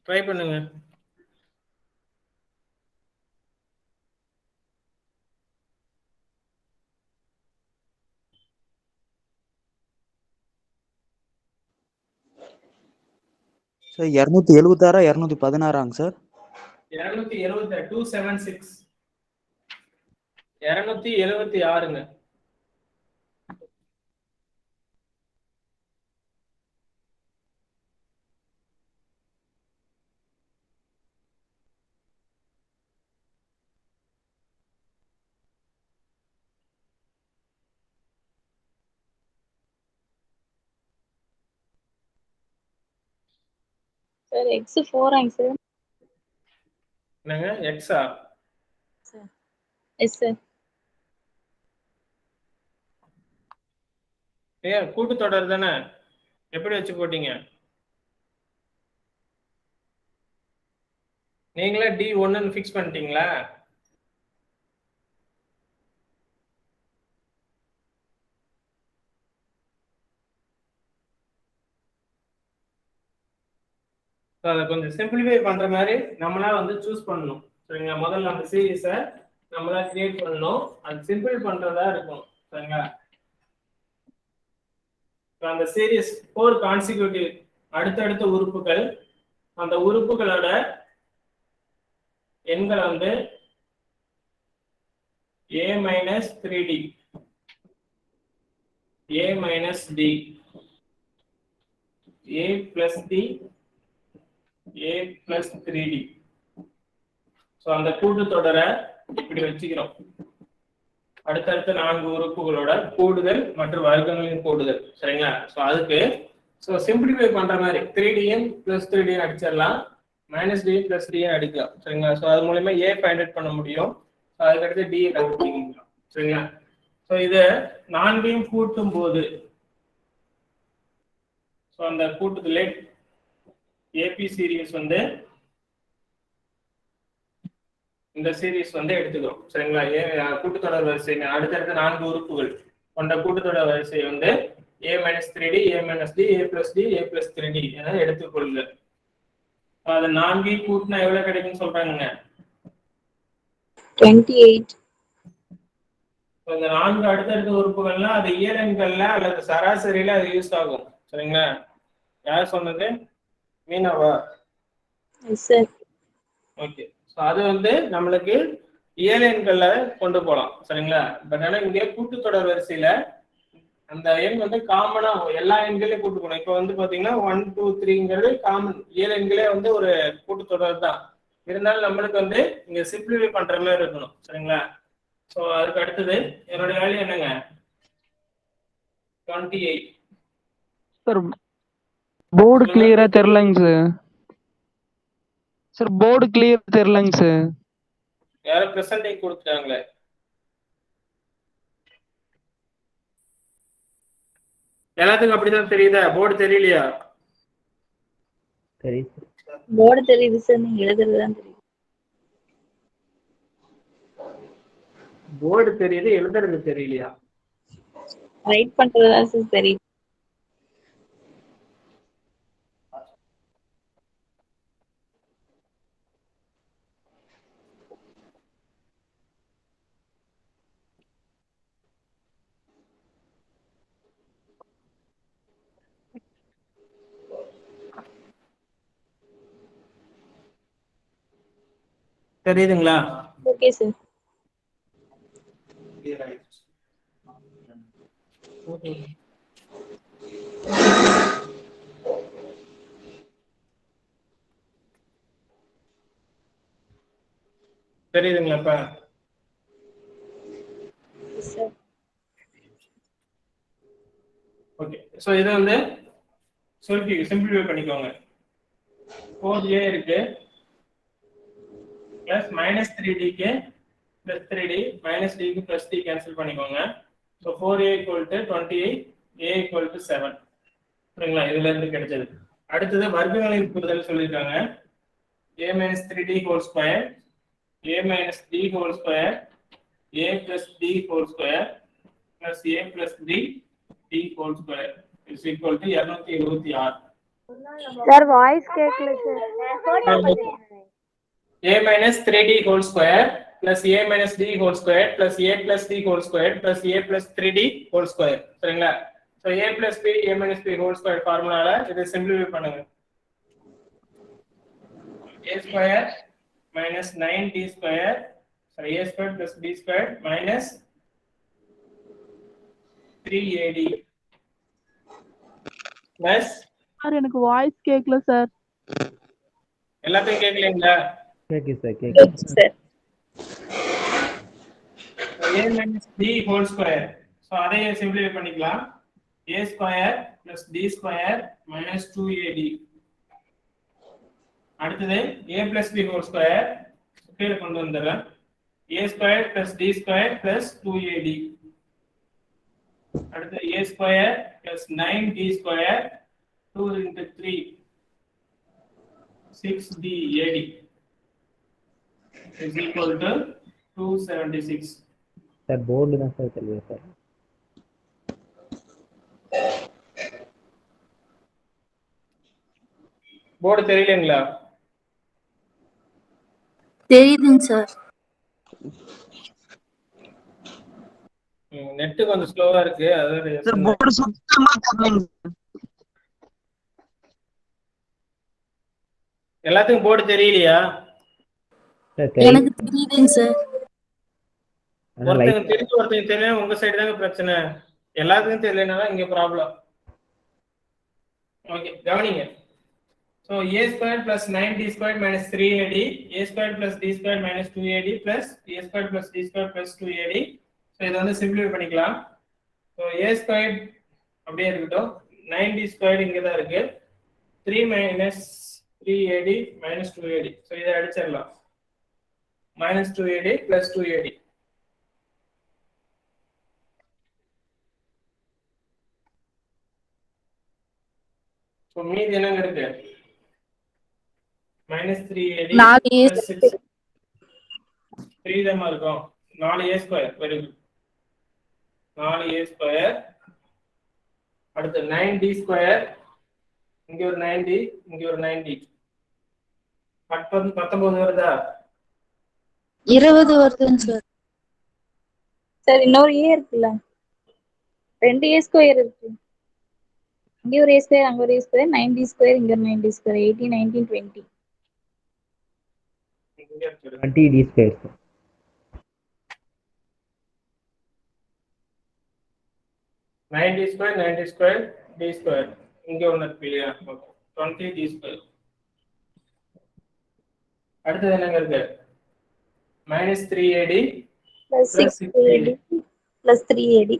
ட்ரை பண்ணுங்க. Sir 276 216 sir. 276 276ங்க. Sir X 4 sir. என்னங்க எக்ஸா? Sir yes sir. கூட்டுத்தொடர் தானே, எப்படி வச்சு போட்டீங்க? நீங்களே D1 ஃபிக்ஸ் பண்ணிட்டீங்களா? அதை கொஞ்சம் சிம்பிளிஃபை பண்ற மாதிரி நம்மளா வந்து சூஸ் பண்ணணும். சரிங்களா? முதல்ல அந்த சீரீஸை நம்மளா கிரியேட் பண்ணணும். அது சிம்பிள் பண்றதா இருக்கும். சரிங்களா? அந்த சீரீஸ் 4 கான்சிக்யூட்டிவ் அடுத்தடுத்த உறுப்புகள், அந்த உறுப்புகளோட எண்களை வந்து a minus 3d, a minus d, a plus d, a plus 3d. So அந்த கூட்டுத்தொடரை இப்படி வச்சுக்கிறோம். அடுத்தடுத்த 4 உறுப்புகளோட கூடுதல் மற்றும் வர்க்கங்களின் கூடுதல். சரிங்களா? ஸோ அதுக்கு சிம்பிளிஃபை பண்ற மாதிரி 3dn plus 3d அடிச்சிடலாம், மைனஸ் d plus d அடிக்கலாம். சரிங்களா? ஸோ அது மூலமா a ஃபைண்ட் அவுட் பண்ண முடியும். அதுக்கடுத்து d கண்டுபிடிக்கலாம். சரிங்களா? ஸோ இதை 4ஐயும் கூட்டும் போது அந்த கூட்டுதலே AP சீரீஸ் வந்து இந்த சீரிஸ் வந்து எடுத்துக்கிறோம். சரிங்களா? கூட்டுத்தொடர் வரிசை அடுத்தடுத்த 4 உறுப்புகள் கொண்ட கூட்டுத்தொடர் வரிசை வந்து a - 3d a - d a + d a + 3d என எடுத்துக்கொள்ளுங்க. அது 4 கூட்டினா எவ்வளவு கிடைக்கும்னு சொல்றாங்க? 28. இந்த 4 அடுத்தடுத்த உறுப்புகள்லாம் அது இயலெண்கள்ல அல்லது சராசரியில அது யூஸ் ஆகும். சரிங்களா? யார் சொன்னது? மீனாவா? Yes sir. ஓகே. ஸோ அது வந்து நம்மளுக்கு இயலெண்கள்ல கொண்டு போகலாம். சரிங்களா? பட் ஆனால் இங்கே கூட்டுத்தொடர் வரிசையில அந்த எண் வந்து காமனா எல்லா எண்களையும் கூட்டு போகணும். இப்போ வந்து பாத்தீங்கன்னா 1 2 3ங்கிறது காமன் இயலெண்களே வந்து ஒரு கூட்டுத்தொடர் தான். இருந்தாலும் நம்மளுக்கு வந்து இங்க சிம்பிளிஃபை பண்ற மாதிரி இருக்கணும். சரிங்களா? ஸோ அதுக்கு அடுத்தது என்னோட வேல்யூ என்னங்க? 28. சார் போர்டு கிளியரா தெரியலங்க சார். சார் போர்டு கிளியரா தெரியலங்க சார். யாரும் பிரசன்டிங் கொடுத்துட்டாங்களே. எல்லாத்துக்கும் அப்படிதான் தெரியுதா? போர்டு தெரியலையா? தெரியுது. போர்டு தெரியுது சார், நீங்க எழுதுறது தான் தெரியும். போர்டு தெரியுது, எழுதுறது தெரியலையா? ரைட் பண்றது தான் சார் தெரியும். தெரியுதுங்களா? Okay sir. தெரியுதுங்களா இப்ப? ஓகே. ஸோ இதை வந்து சிம்பிளிஃபை பண்ணிக்கோங்க. 4a இருக்கு பிளஸ் -3dக்கு பிளஸ் 3d -dக்கு பிளஸ் d கேன்சல் பண்ணிக்கோங்க. So 4a = 28 a = 7. சரிங்களா? இதுல இருந்து கிடைச்சது. அடுத்தது வர்க்கங்களின் கூடுதல் சொல்லியிருக்காங்க. a - 3d² a - d² a + d² plus a plus d² is equal to 276. Sir voice கேட்கல sir. a - 3d² plus a - d² plus a plus d² plus a plus 3d². சரிங்களா? So a plus b a minus b² ஃபார்முலால இதை சிம்பிளிஃபை பண்ணுங்க. a² minus 9d², sorry, a² plus b² minus 3ad plus sir எனக்கு வாய்ஸ் கேட்கல சார். எல்லாத்தையும் கேட்கலீங்களா? கேக்குது சார், கேக்குது sir. a minus d². So அதையே சிம்பிளிஃபை பண்ணிக்கலாம். a² plus d² minus 2ad. அடுத்தது a plus b² கீழே கொண்டு வந்துடுறேன். a² plus d² plus 2ad. அடுத்து a² plus 9d² 2 into 3 6d/ad is equal to 276. Sir board தான் சார் தெரியல சார். போர்டு தெரியலங்களா? தெரியுதுங்க சார். நெட் கொஞ்சம் ஸ்லோவா இருக்கு. சார் போர்டு சுத்தமா தெரியலங்க. எல்லாத்துக்கும் போர்டு தெரியலையா? எனக்கு தெரியுதுங்க சார். ஒருத்தங்க தெரிஞ்சு ஒருத்தங்க தெரியல. உங்க சைடு தாங்க பிரச்சனை. எல்லாத்துக்கும் தெரியலனால இங்க ப்ராப்ளம். ஓகே, கவனிங்க. So a² plus 9d² minus 3ad, a² plus d² minus 2ad plus a² plus d² plus 2ad. So இதை வந்து சிம்பிளிஃபை பண்ணிக்கலாம். So a² அப்படியே இருக்கட்டும். 9d² இங்க தான் இருக்கு. 3 minus 3ad minus 2ad. So இதை அடிச்சிடலாம். minus 2ad plus 2ad. So மீதி என்னங்க இருக்கு? minus 3ad plus 6. 3 தாமா இருக்கும். 4a square. Very good. 4a square. அடுத்து 9d ஸ்கொயர். இங்க ஒரு 9d, இங்க ஒரு 9d. 19 வருதா? 20 வருதுங்க சார். சார் இன்னொரு ஏ இருக்குல்ல, 2 ஏ ஸ்கொயர் இருக்கு. இங்க ஒரு ஏ ஸ்கொயர், அங்க ஒரு ஏ ஸ்கொயர், 9d ஸ்கொயர், இங்க ஒரு 9d square, 18, 19, 20. 20d square. 9d square, 9d square, d square. இங்க ஒண்ணு இருக்கு இல்லையா? 20d square. அடுத்தது என்னங்க இருக்கு? -3ad plus 6ad plus 3ad.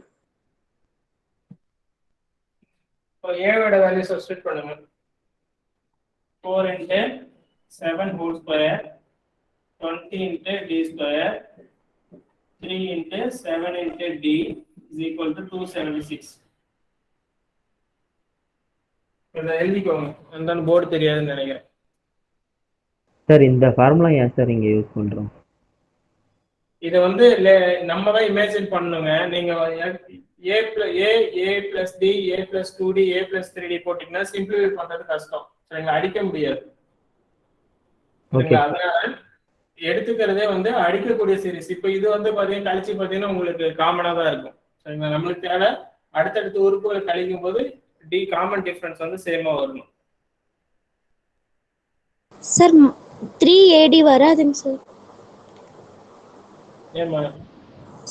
இப்போ a ஓட வேல்யூ சப்ஸ்டிட்யூட் பண்ணுங்க. 4 into 7 whole square, 20 into d square, 3 into 7 into d is equal to 276. இதை எழுதிக்கோங்க. அந்த போர்டு தெரியாதுன்னு நினைக்கிறேன். சார் இந்த ஃபார்முலா ஏன் சார் இங்க யூஸ் பண்றோம்? இதை வந்து நம்ம தான் இமேஜின் பண்ணணுங்க. நீங்க a plus d, a plus 2d, a plus 3d போட்டீங்கன்னா சிம்பிளிஃபை பண்றது கஷ்டம். சரிங்களா? அடிக்க முடியாது. அதனால எடுத்துக்கிறதே வந்து அடிக்கக்கூடிய சீரிஸ். இப்போ இது வந்து பாத்தீங்கன்னா கழிச்சு பாத்தீங்கன்னா உங்களுக்கு காமனா தான் இருக்கும். சரிங்களா? நம்மளுக்கு தேவை அடுத்தடுத்த உறுப்புகள் கழிக்கும் போது டி காமன் டிஃபரன்ஸ் வந்து சேமா வரணும். சார் 3ad வராதுங்க சார். ஏமா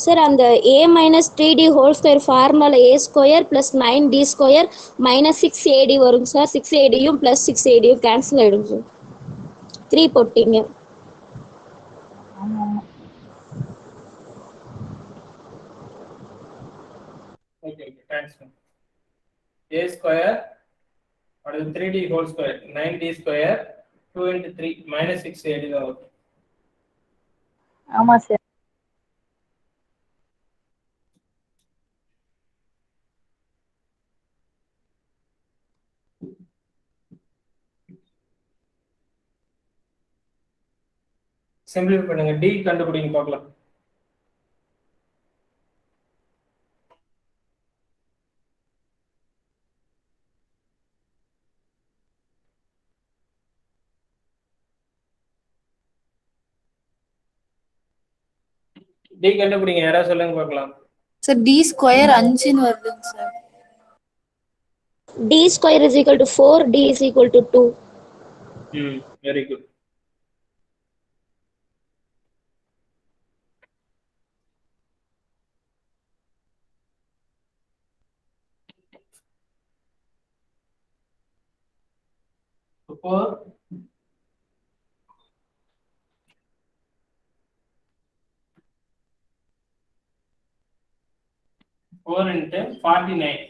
சார் அந்த a minus 3d whole square formula a square plus 9d square minus 6ad வருங்க சார். 6adயும் plus 6adயும் கேன்சல் ஆயிடும் சார். 3 போட்டீங்க. Okay thanks. a ஸ்கொயர் அடுத்து 3d whole square 9d square 2 into 3 minus 6ad தான் வரும். ஆமா சார். சிம்பிளிஃபை பண்ணுங்க. d கண்டுபிடிங்க பார்க்கலாம். d கண்டுபிடிங்க. யாராவது சொல்லுங்க பார்க்கலாம். சார் d ஸ்கொயர் 5ன்னு வருதுங்க sir. d square is equal to 4, d is equal to 2. Very good. இப்போ 4 into 49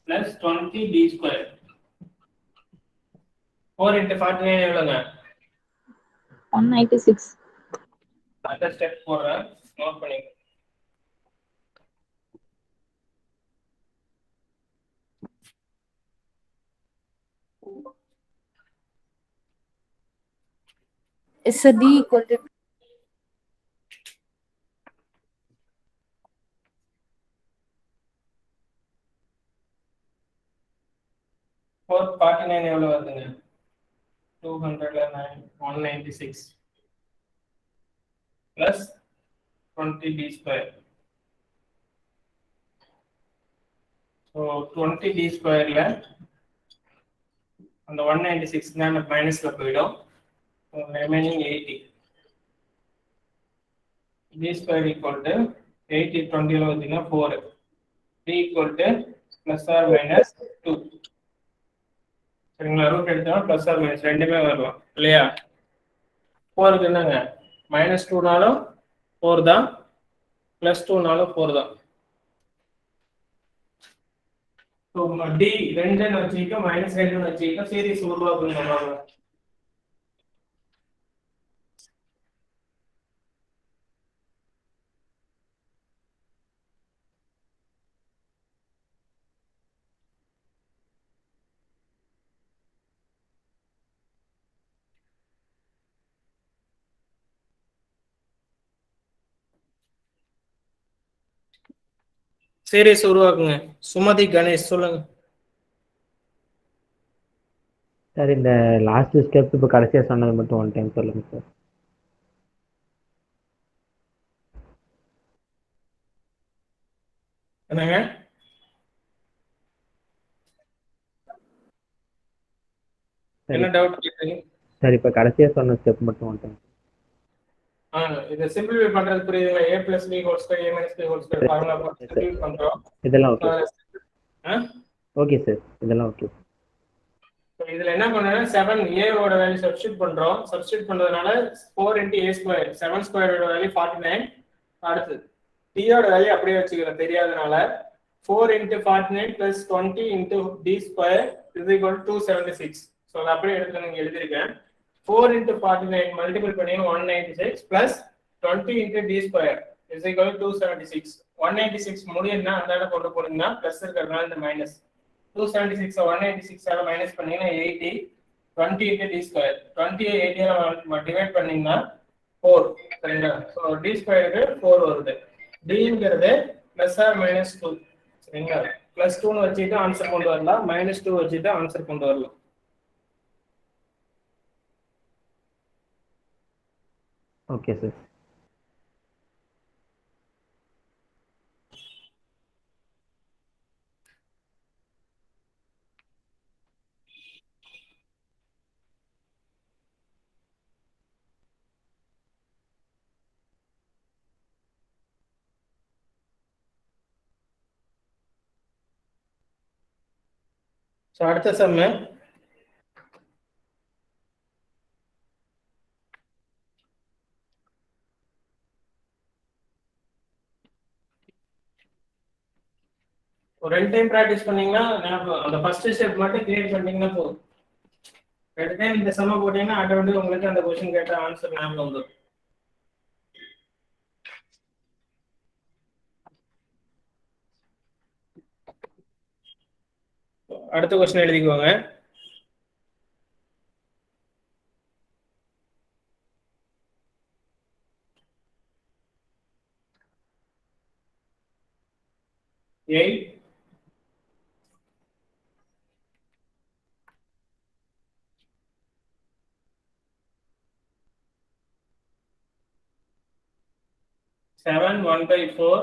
plus 20d square. 4 into 49 எவ்வளவுங்க? 196. அடுத்த ஸ்டெப் போடுறேன், நோட் பண்ணிக்கோங்க. சார் d equal to 449 எவ்வளவு வருதுங்க? 196 plus 20d square. So 20d squareல அந்த 196 தான் மைனஸ்ல போயிடும். Remaining 80. d square equal to 80 20 ல வந்தீங்கன்னா 4. d equal to plus or minus 2. சரிங்களா? ரூட் எடுத்தா பிளஸ் ஆர் மைனஸ் ரெண்டுமே வரலாம் இல்லையா? 4க்கு என்னங்க? -2னாலும் 4 தான், +2னாலும் 4 தான். ஸோ டி 2ன்னு வச்சுக்கிட்டு -2ன்னு வச்சுக்கிட்டு சீரிஸ் உருவாக்குங்க. நம்ம சீரிஸ் உருவாக்குங்க. சுமதி கணேஷ் சொல்லுங்க. சார் இந்த லாஸ்ட் ஸ்டெப் இப்போ கடைசியாக சொன்னது மட்டும் ஒன் டைம் சொல்லுங்க சார். என்னங்க? என்ன டவுட் கேக்குறீங்க? சார் இப்போ கடைசியாக சொன்ன ஸ்டெப் மட்டும் ஒன் டைம். இதை சிம்பிளிஃபை பண்றது புரியுதுங்களா? a plus b whole square a minus b whole square formula போட்டு சிம்பிளிஃபை பண்றோம். இதெல்லாம் ஓகே. ஓகே சார், இதெல்லாம் ஓகே. இதுல என்ன பண்ணா 7 a ஓட வேல்யூ சப்ஸ்டிட்யூட் பண்றோம். சப்ஸ்டிட்யூட் பண்றதுனால 4 × a ஸ்கொயர் 7 ஸ்கொயர் ஓட வேல்யூ 49. அடுத்து d ஓட வேல்யூ அப்படியே வச்சுக்கிறோம் தெரியாதனால 4 × 49 plus 20 × d square is equal to 276. So அத அப்படியே எடுத்து நீங்க எழுதிருக்கேன். 4 × 49 மல்டிபிள் பண்ணி 196 plus 20 × d square is equal to 276. 196 முடியனா அந்த இடத்துல கொண்டு போறீங்கன்னா பிளஸ் இருக்கறனால இந்த மைனஸ் 276 196 ஆல மைனஸ் பண்ணீங்கன்னா 80. 20 × d square 20 80 ஆல டிவைட் பண்ணீங்கன்னா 4. சரிங்களா? சோ d ஸ்கொயருக்கு 4 வருது. d ங்கிறது பிளஸ் ஆர் மைனஸ் 2. சரிங்களா? பிளஸ் 2 னு வச்சிட்டு ஆன்சர் கொண்டு வரலாம், மைனஸ் 2 வச்சிட்டு ஆன்சர் கொண்டு வரலாம். Okay sir. சோ அடுத்த சம் ஒரு 2 டைம் பிராக்டீஸ் பண்ணீங்கன்னா அந்த ஃபர்ஸ்ட் ஸ்டெப் மட்டும் கிளியர் பண்ணீங்கன்னா போதும். 2 டைம் இந்த சம்ம போட்டீங்கன்னா ஆட்டோமேட்டிக்கா உங்களுக்கு அந்த क्वेश्चन கேட்ட ஆன்சர் ஞாபகம் வந்துரும். அடுத்த क्वेश्चन எழுதிக்குவாங்க. Eight 7 1/4,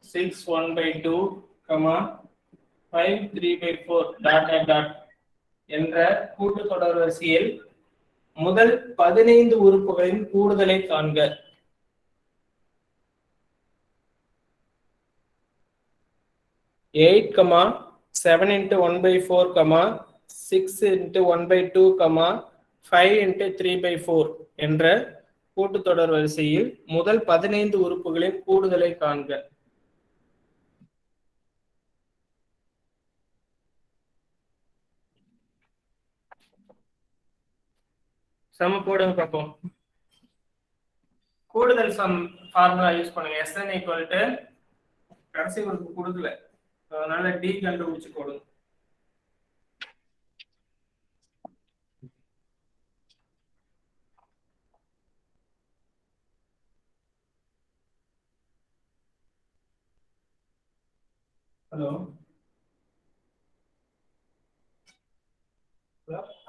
6 1/2, 5 3/4 என்ற கூட்டுத்தொடர் வரிசையில் முதல் 15 உறுப்புகளின் கூடுதலை காண்க. Eight, 7 × 1/4, 6 × 1/2, 5 × 3/4 என்ற கூட்டுத்தொடர் வரிசையில் முதல் 15 உறுப்புகளின் கூடுதலை காண்க. சம போடுங்க பார்ப்போம். கூடுதல் சம் ஃபார்முலா யூஸ் பண்ணுங்க. Sn = கடைசி உறுப்பு கொடுக்கல, அதனால d கண்டுபிடிச்சு போடுங்க. ஹலோ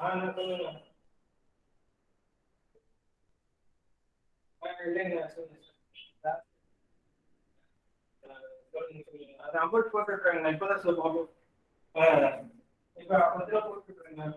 நான் சொல்லுங்க. இல்லைங்க சொல்லுங்க. அது அமௌண்ட் போட்டுருக்காங்க இப்பதான் சொல்லுவாங்க. இப்ப அப்படிதான் போட்டுருக்காங்க.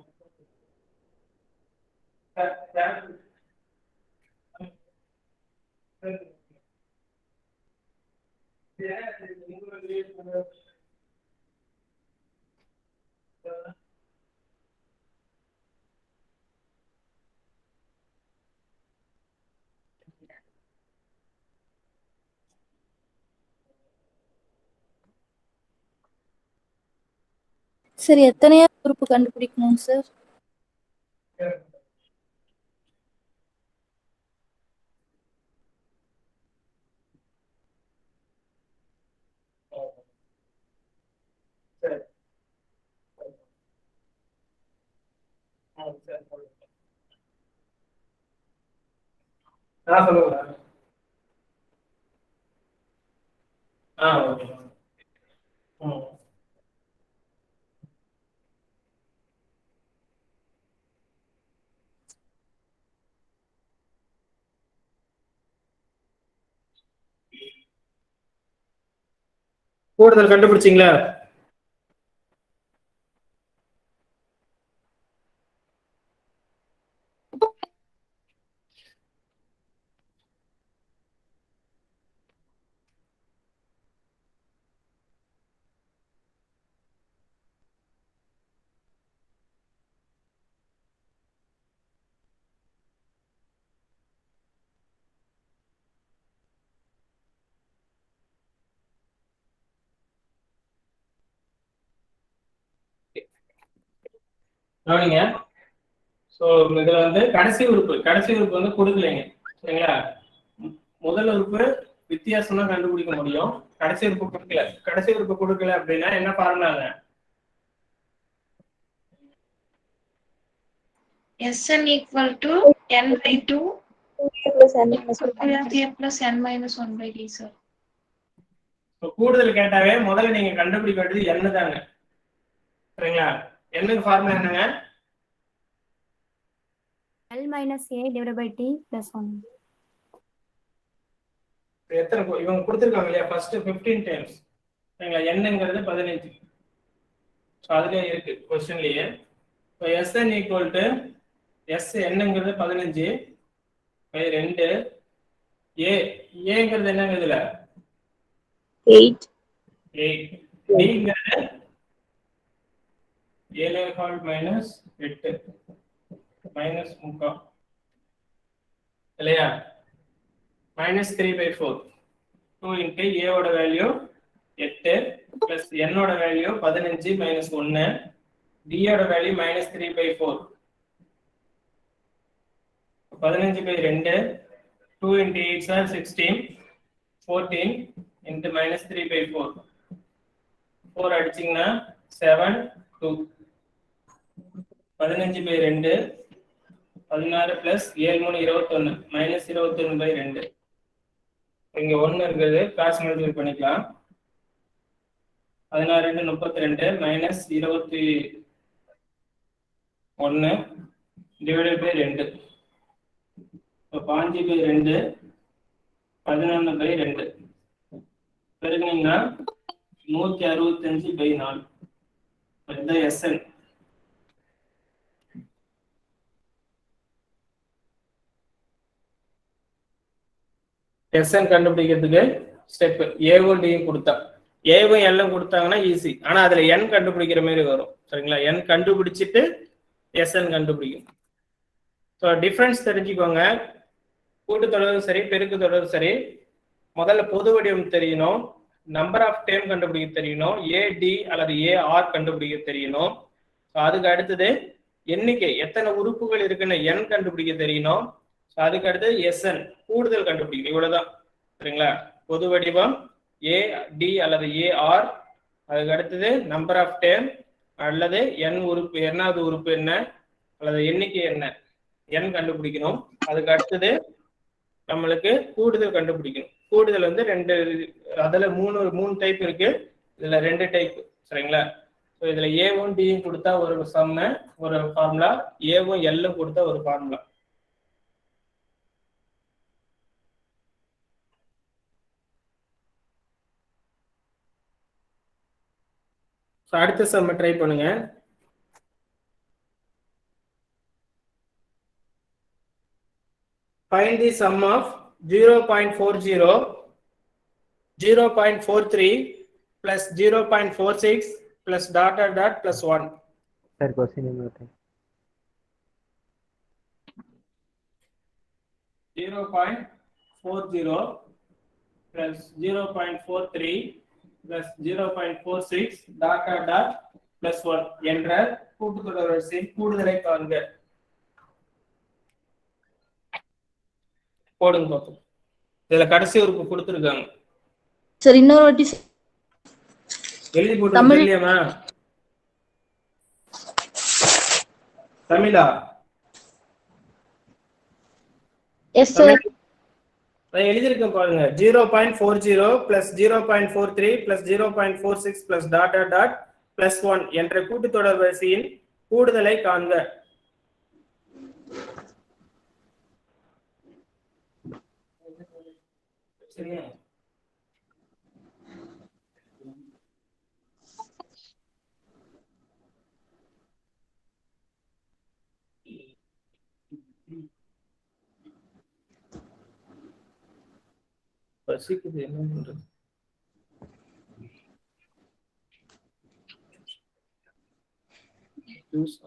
சரி, எத்தனையாவது உறுப்பு கண்டுபிடிக்கணும் சார்? சொல்லுங்க. கூடுதல் கண்டுபிடிச்சிங்களா? கவனிங்க. ஸோ இதுல வந்து கடைசி உறுப்பு வந்து கொடுக்கலைங்க, சரிங்களா? முதல் உறுப்பு வித்தியாசம் தான் கண்டுபிடிக்க முடியும். கடைசி உறுப்பு கொடுக்கல அப்படின்னா என்ன ஃபார்முலாங்க? Sn equal to n by 2 plus n minus 1 by d, sir. கூடுதல் கேட்டாவே முதல்ல நீங்க கண்டுபிடிக்க வேண்டியது n தாங்க, சரிங்களா? n ஃபார்முலா என்னங்க? L minus A divided by T plus 1. எத்தனை இவங்க கொடுத்துருக்காங்க இல்லையா? ஃபர்ஸ்ட் 15 டைம்ஸ், சரிங்களா? என்னங்கிறது 15. ஸோ அதுலயே இருக்கு கொஸ்டின்லயே. இப்போ Sn ஈக்குவல் டு S என்னங்கிறது 15 பை 2 ஏங்கிறது என்னங்க இதுல 8 டிங்கிறது 7 மைனஸ் 8 மைனஸ் 3 இல்லையா? மைனஸ் 3/4 2 இன்ட்டு ஏவோட வேல்யூ 8 பிளஸ் என்னோட value 15 minus 1 டியோட value minus 3/4 15/2 2 into 8 are 16 14 into minus 3/4 4 அடிச்சிங்கன்னா 7 2 15/2 16 plus 7 3 21 minus 21/2 இங்க 1 இருக்குது, கிராஸ் மல்டிப்ளை பண்ணிக்கலாம். 16 2 32 minus 21 divided by 2 5/2 11/2 பெருக்குனீங்கன்னா 165/4 இதுதான் Sn. Sn கண்டுபிடிக்கிறதுக்கு ஸ்டெப் ஏவும் டியும் கொடுத்தா, ஏவும் எல்லாம் கொடுத்தாங்கன்னா ஈஸி. ஆனா அதுல n கண்டுபிடிக்கிற மாதிரி வரும், சரிங்களா? n கண்டுபிடிச்சிட்டு Sn கண்டுபிடிக்கும். ஸோ டிஃபரன்ஸ் தெரிஞ்சுக்கோங்க. கூட்டுத்தொடரும் சரி பெருக்கு தொடரும் சரி, முதல்ல பொது வடிவம் தெரியணும், நம்பர் ஆஃப் டேம் கண்டுபிடிக்க தெரியணும், ஏடி அல்லது ஏஆர் கண்டுபிடிக்க தெரியணும். அதுக்கு அடுத்தது எண்ணிக்கை எத்தனை உறுப்புகள் இருக்குன்னு n கண்டுபிடிக்க தெரியணும். அதுக்கு அடுத்தது Sn கூடுதல் கண்டுபிடிக்கணும். இவ்வளவுதான், சரிங்களா? பொது வடிவம் ஏ டி அல்லது ஏஆர், அதுக்கு அடுத்தது நம்பர் ஆஃப் டேம் அல்லது n உறுப்பு, என்னாவது உறுப்பு என்ன அல்லது எண்ணிக்கை என்ன n கண்டுபிடிக்கணும். அதுக்கு அடுத்தது நம்மளுக்கு கூடுதல் கண்டுபிடிக்கணும். கூடுதல் வந்து ரெண்டு, அதுல மூணு டைப் இருக்கு, இதுல 2 டைப், சரிங்களா? ஸோ இதுல ஏவும் டியும் கொடுத்தா ஒரு சம்ம ஒரு ஃபார்முலா, ஏவும் எல்லும் கொடுத்தா ஒரு ஃபார்முலா. அடுத்த சம்ம ட்ரை பண்ணுங்க. Find the sum of 0.40, 0.43 plus 0.46 plus dot dot dot plus 1. Sir, question number 0.40 plus 0.43 plus 0.46 dot dot dot plus 1 என்ற கூட்டுத்தொடர் வரிசையின் கூடுதலை காண்க. போடுங்க பாப்போம். இதுல கடைசி உறுப்பு கொடுத்துருக்காங்க. சார் இன்னொரு வாட்டி எழுதி போட்டு தெரியலையாமா? தமிழா? Yes sir. நான் எழுதியிருக்கேன் பாருங்க. 0.40 plus 0.43 plus 0.46 plus dot dot dot plus 1 என்ற கூட்டுத்தொடர் வரிசையின் கூடுதலை காண்க. சரியா? பசிக்குது என்ன பண்றது? ஜூஸ்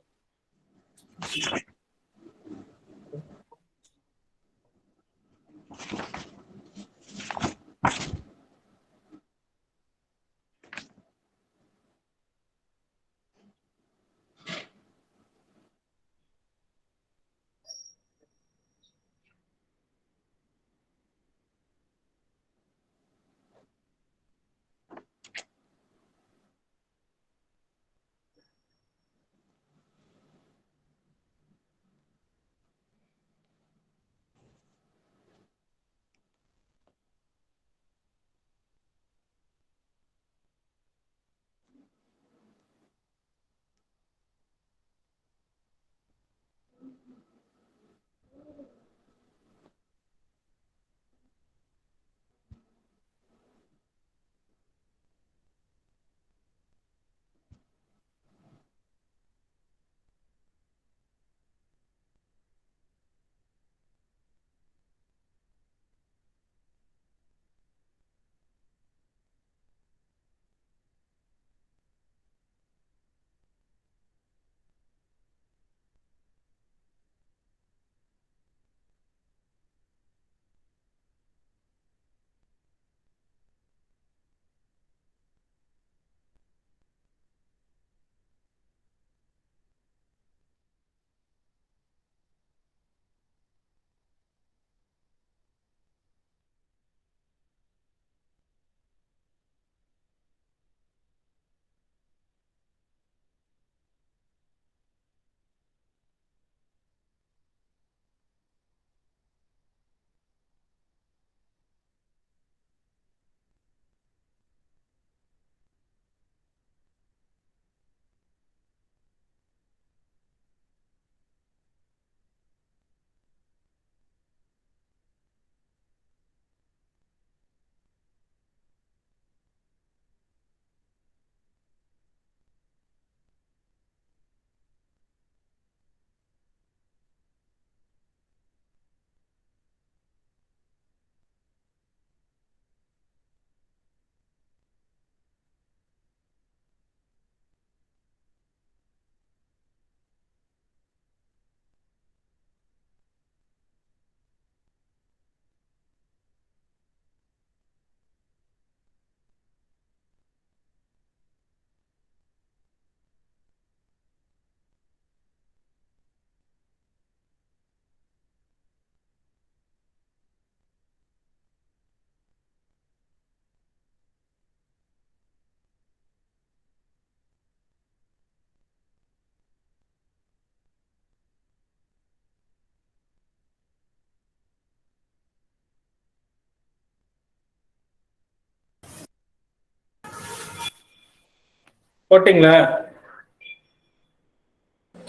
போட்டிங்களா?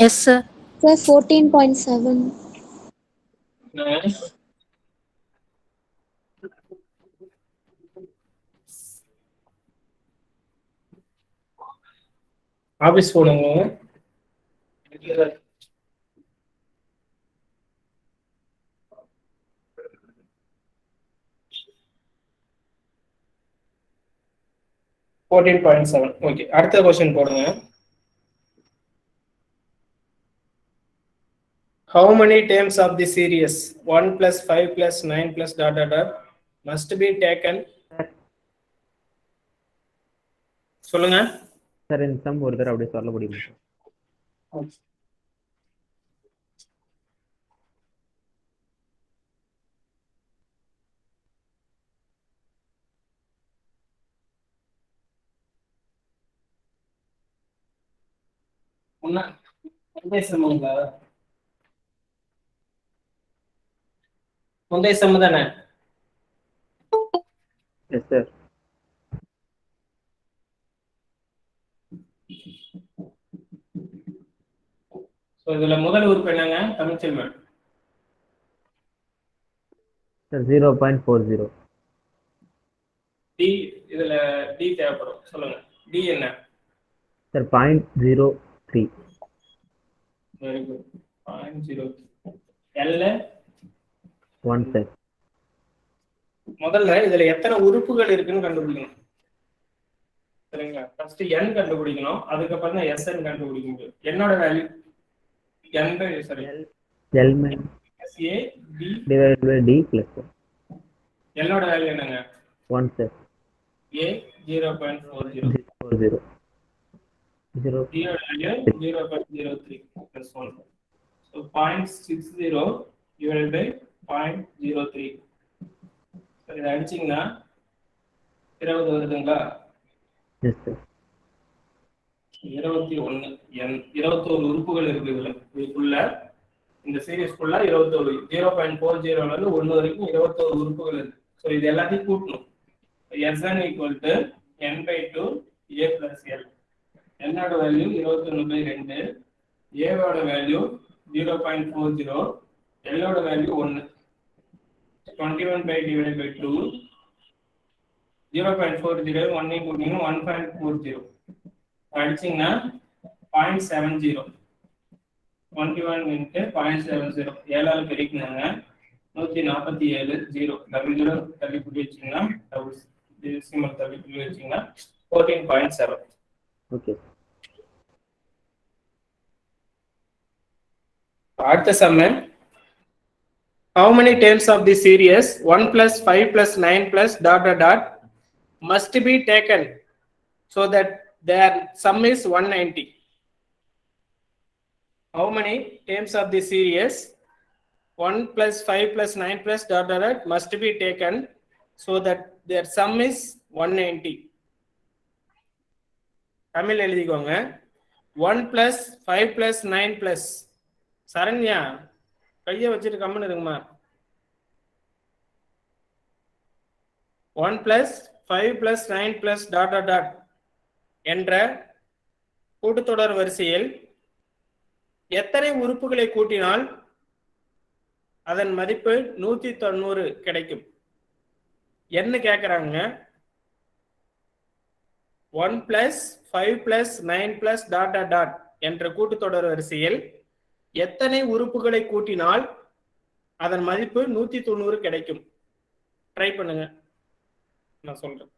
Yes sir. சார் 14.7. ஆபீஸ் போடுங்க. ஓகே, அடுத்த क्वेश्चन போடுங்க. How many terms of the series 1 plus 5 plus 9 plus ... must be taken? சொல்லுங்க சார். இந்த சம் ஒரு தடவை அப்படியே சொல்ல முடியுமா? முந்தைய சம் தானே? Yes sir. சோ இதுல முதல் உறுப்பு என்னங்க தமிழ்ச்செல்வன்? சார் 0.40. டி, இதுல டி தேவைப்படும். சொல்லுங்க டி என்ன? Sir 0.03. Very good. 0.03. L 1 sir. முதல்ல இதுல எத்தனை உறுப்புகள் இருக்குன்னு கண்டுபிடிக்கணும். சரிங்களா? ஃபர்ஸ்ட் n கண்டுபிடிக்கணும், அதுக்கப்புறம் தான் sn கண்டுபிடிக்க முடியும். என்னோட value n by sorry L minus a d divided by d plus 1. என்னோட வேல்யூ என்னங்க? 1 sir. a 0.40 0 0 d யோட value 0.03 plus 1. So 0.60 divided by 0.03. சரி, இதை அடிச்சிங்கன்னா 20 வருதுங்களா? yes sir. 21 n 21 உறுப்புகள் இருக்கு இதுக்குள்ள. இந்த சீரிஸ்க்குள்ள 21 0.40 ல இருந்து 1 வரைக்கும் 21 உறுப்புகள் இருக்கு. ஸோ இது எல்லாத்தையும் கூட்டணும். Sn equal to n by 2 a plus l. என்னோட வேல்யூ 21/2, ஏவோட வேல்யூ 0.40, எல்லோட வேல்யூ 1. 21 divided by 2 0.40 1 கூட்டிங்கன்னா 1.40 அடிச்சிங்கன்னா 0.70. 21 into 0.70 7ஆல பெருக்கினாங்க 147 0 டபுள் 0 தள்ளி புள்ளி வச்சீங்கன்னா டபுள் டெசிமல் தள்ளி புள்ளி வச்சீங்கன்னா 14.7. Okay. அடுத்த சம்ம how many terms of the series 1 plus 5 plus 9 plus ... must be taken so that their sum is 190. How many terms of the series 1 plus 5 plus 9 plus ... must be taken so that their sum is 190. Tamil எழுதிக்கோங்க. 1 plus 5 plus 9 plus சரண்யா கையை வச்சுட்டு கம்முன்னு இருங்கம்மா. 1 plus 5 plus 9 plus ... என்ற கூட்டுத்தொடர் வரிசையில் எத்தனை உறுப்புகளை கூட்டினால் அதன் மதிப்பு 190 கிடைக்கும் என்ன கேக்குறாங்க. 1 plus 5 plus 9 plus ... என்ற கூட்டுத்தொடர் வரிசையில் எத்தனை உறுப்புகளை கூட்டினால் அதன் மதிப்பு 190 கிடைக்கும். ட்ரை பண்ணுங்க, நான் சொல்றேன்.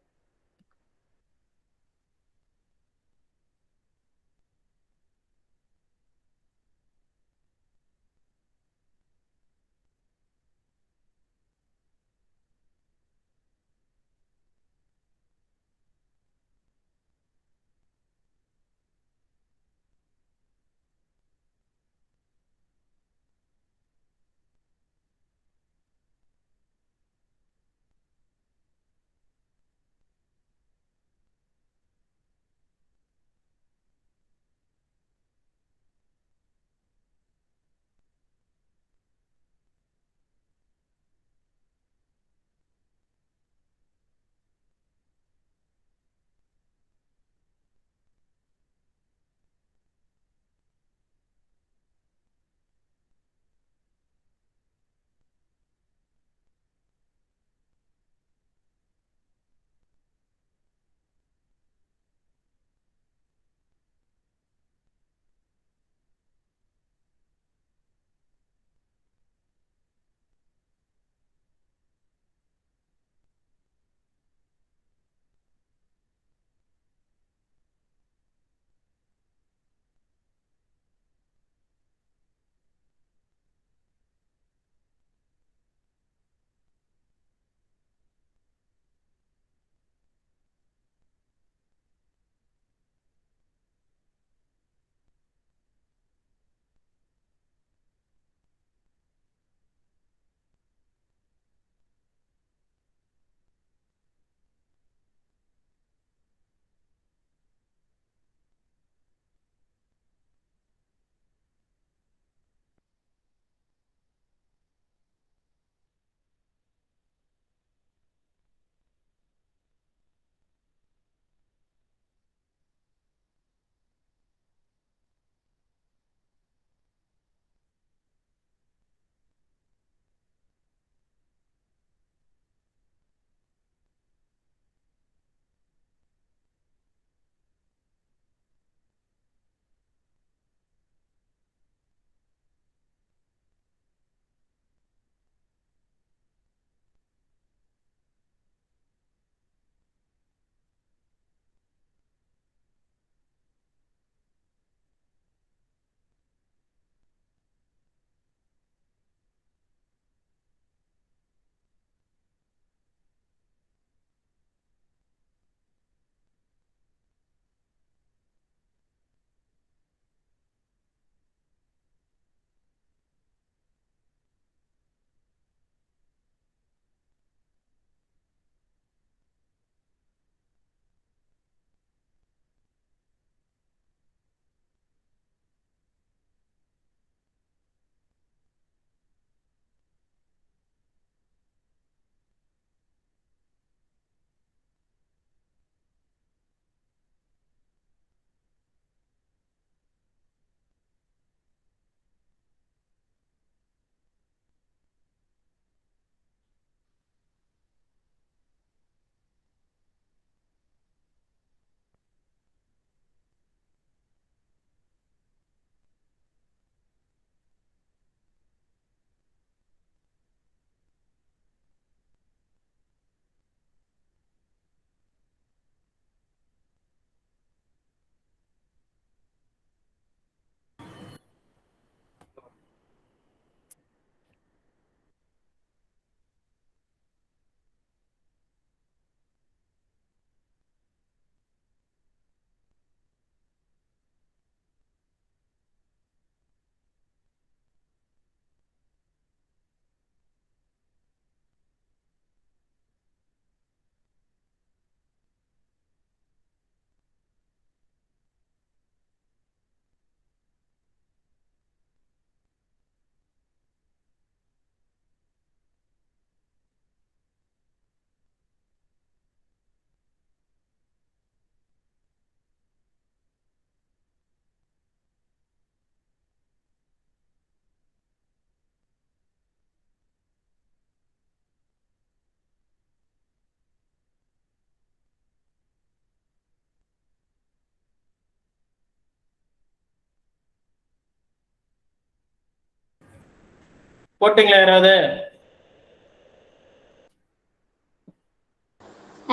போட்டீங்களா யாராவது?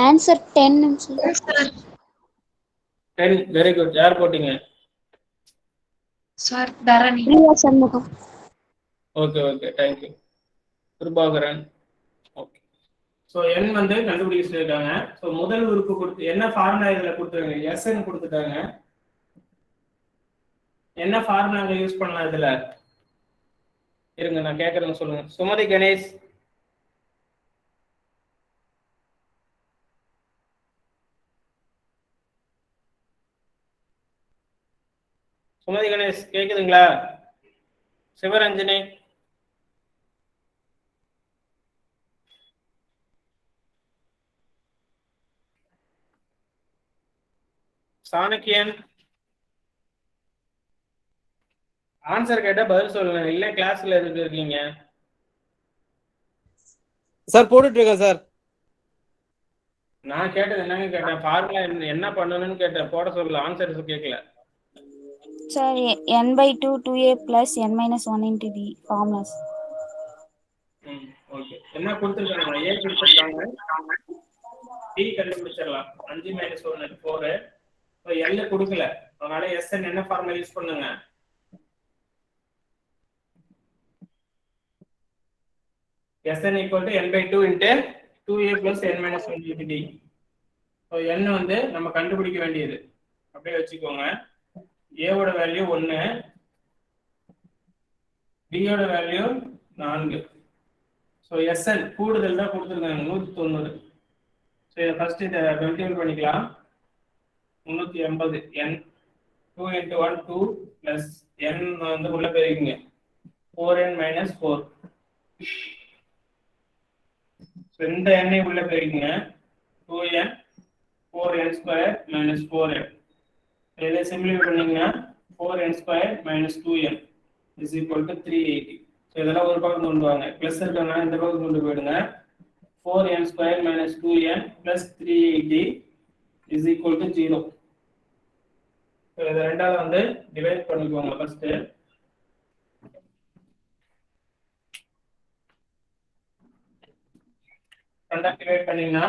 Answer 10 sir. 10 very good. யார் போட்டீங்க? Sir Dharani. Priya Shanmugam. Okay okay thank you. Kirubakaran. Okay. So n வந்து கண்டுபிடிக்க சொல்லியிருக்காங்க. ஸோ முதல் உறுப்பு கொடுத்து என்ன ஃபார்முலா இதில் கொடுத்துருங்க? SN கொடுத்துட்டாங்க. என்ன ஃபார்முலா அங்கே யூஸ் பண்ணலாம் இதில்? இருங்க நான் கேட்குறேன்னு சொல்லுங்க. சுமதி கணேஷ். சுமதி கணேஷ் கேக்குதுங்களா? சிவரஞ்சனி. சாணக்கியன். ஆன்சர் கேட்டா பதில் சொல்லுங்க, இல்ல கிளாஸ்ல எதுக்கு இருக்கீங்க? சார் போட்டுட்டு இருக்கேன் சார். நான் கேட்டது என்னங்க கேட்டேன்? ஃபார்முலா என்ன பண்ணணும்னு கேட்டேன், போட சொல்லல. ஆன்சர் கேட்கல sir. n/2 2a plus n minus 1 into the formulas. Okay. என்ன கொடுத்துருக்காங்க? ஏ கொடுத்துருக்காங்க, டி கண்டுபிடிச்சிடலாம். 5 - 1 4. ஸோ எல்ல கொடுக்கல, அதனால எஸ்என் என்ன ஃபார்முலா யூஸ் பண்ணுங்க? Sn equal to n/2 into 2a plus n minus 1 into d. So n வந்து நம்ம கண்டுபிடிக்க வேண்டியது. அப்படியே வச்சுக்கோங்க. a ஓட வேல்யூ 1, d ஓட வேல்யூ 4. ஸோ Sn கூடுதல் தான் கொடுத்துருக்காங்க 190. ஸோ இதை ஃபர்ஸ்ட் இதை மல்டிபிள் பண்ணிக்கலாம். 380 n 2 into 1 2 plus n வந்து உள்ள பெருக்குங்க 4n minus 4. ஸோ இந்த எண்ணை உள்ள பெருக்குங்க 2n 4n square minus 4n. இதை சிம்பிளிஃபை பண்ணீங்கன்னா 4n square minus 2n is equal to 380. So இதெல்லாம் ஒரு பக்கம் கொண்டு வாங்க. ப்ளஸ் இருக்கனால இந்த பக்கம் கொண்டு போயிடுங்க. 4n square minus 2n plus 380 is equal to 0. So இதை ரெண்டாவது வந்து டிவைட் பண்ணிக்கோங்க. ஃபர்ஸ்ட் டிவைட் பண்ணீங்கன்னா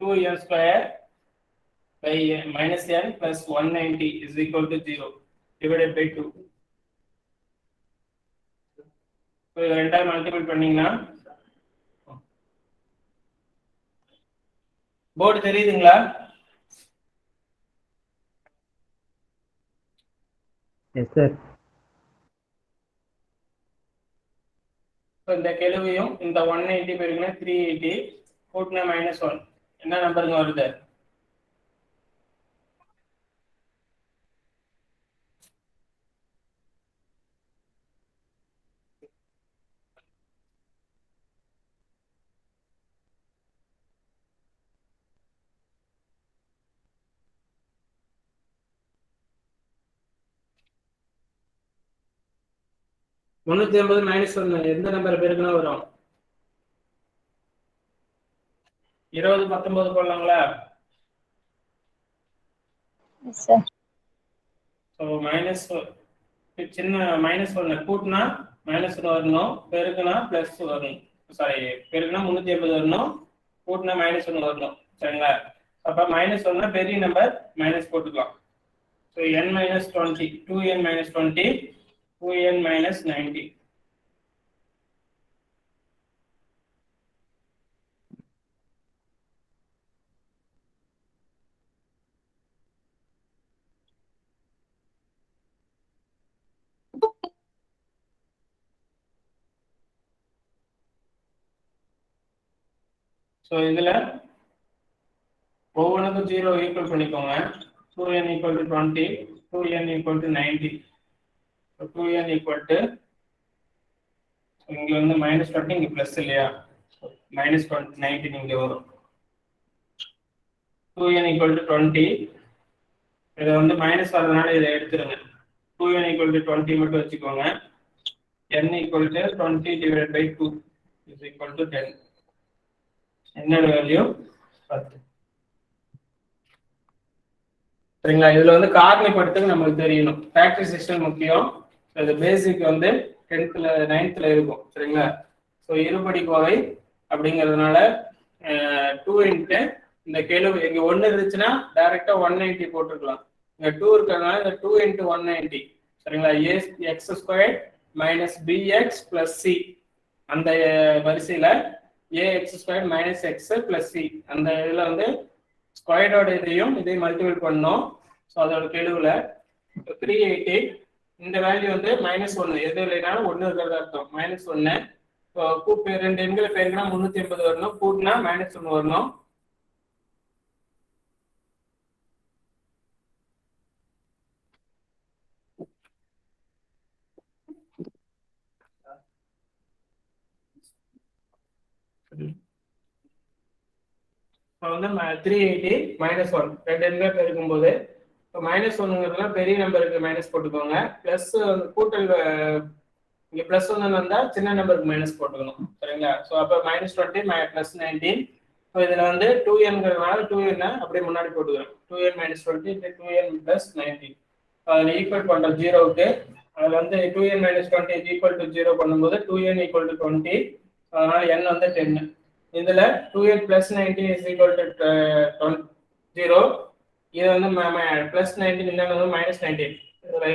2n square by minus n plus 190 is equal to 0 divided by 2. So இதை ரெண்டாவது மல்டிபிள் பண்ணீங்கன்னா போர்டு தெரியுதுங்களா? Yes sir. இந்த கெழுவையும் இந்த 180 பெருக்குனா 380 கூட்டினா -1 என்ன நம்பருங்க வருது? -1 எந்த நம்பர் பெருக்குனா வரும்? 20 19 போடலாங்களா? ஸோ மைனஸ் சின்ன -1 கூட்டினா -1 வரணும், பெருக்குனா ப்ளஸ் வரணும். சாரி, பெருக்குனா 380 வரணும், கூட்டினா -1 வரணும். சரிங்களா? அப்போ -1 பெரிய நம்பர் மைனஸ் போட்டுக்கலாம். So n - 20 2n - 20 2n - 90. So இதில் ஒவ்வொன்றுக்கும் 0 ஈக்குவல் பண்ணிக்கோங்க. 2n equal to 20, 2n equal to 90. So 2n equal to இங்கே வந்து -20 இங்கே ப்ளஸ் இல்லையா? -90 இங்கே வரும். 2n equal to 20. இதை வந்து மைனஸ் வரதுனால இதை எடுத்துருங்க. 2n equal to 20 மட்டும் வச்சுக்கோங்க. n equal to 20 divided by 2 is equal to 10. என்னோட வேல்யூ 10. சரிங்களா? இதுல வந்து காரணிப்படுத்துக்கு நமக்கு தெரியணும். ஃபேக்டரி சிஸ்டம் முக்கியம். இது பேசிக் வந்து 10th 9th இருக்கும். சரிங்களா? ஸோ இருபடி கோவை அப்படிங்கிறதுனால 2 இன்ட்டு இந்த கேள்வி இங்க 1 இருந்துச்சுன்னா டைரக்டா 190 போட்டுக்கலாம். இங்க 2 இருக்கிறதுனால இந்த 2 இன்ட்டு 190. சரிங்களா? X square minus b x plus c அந்த வரிசையில a x square minus x plus c அந்த இதுல வந்து ஸ்கொயரோட இதையும் மல்டிபிள் பண்ணோம். ஸோ அதோட கெழுவுல 380 இந்த வேல்யூ வந்து -1 எது இல்லைனாலும் 1 இருக்கிறது அர்த்தம். -1 கூப்பு 2 எண்களை பெருக்கினா 380 வரணும், கூட்டினா -1 வரணும். வந்து 380 -1 2 எண்களை பெருக்கும் போது -1ங்கிறதுலாம் பெரிய நம்பருக்கு மைனஸ் போட்டுக்கோங்க. பிளஸ் கூட்டல் இங்க +1 வந்தா சின்ன நம்பருக்கு மைனஸ் போட்டுக்கணும். சரிங்களா? ஸோ அப்போ -20 +19. ஸோ இதுல வந்து 2n-ங்கிறதுனால 2n அப்படியே முன்னாடி போட்டுக்கிறோம். 2n - 20 2n + 19. அதில் ஈக்குவல் பண்றோம் 0க்கு. அதில் வந்து 2n - 20 = 0 பண்ணும்போது 2n = 20. அதனால n வந்து 10. இதுல 2n + 19 = 0. இது வந்து +19 இன்னொன்று வந்து -19. இதுல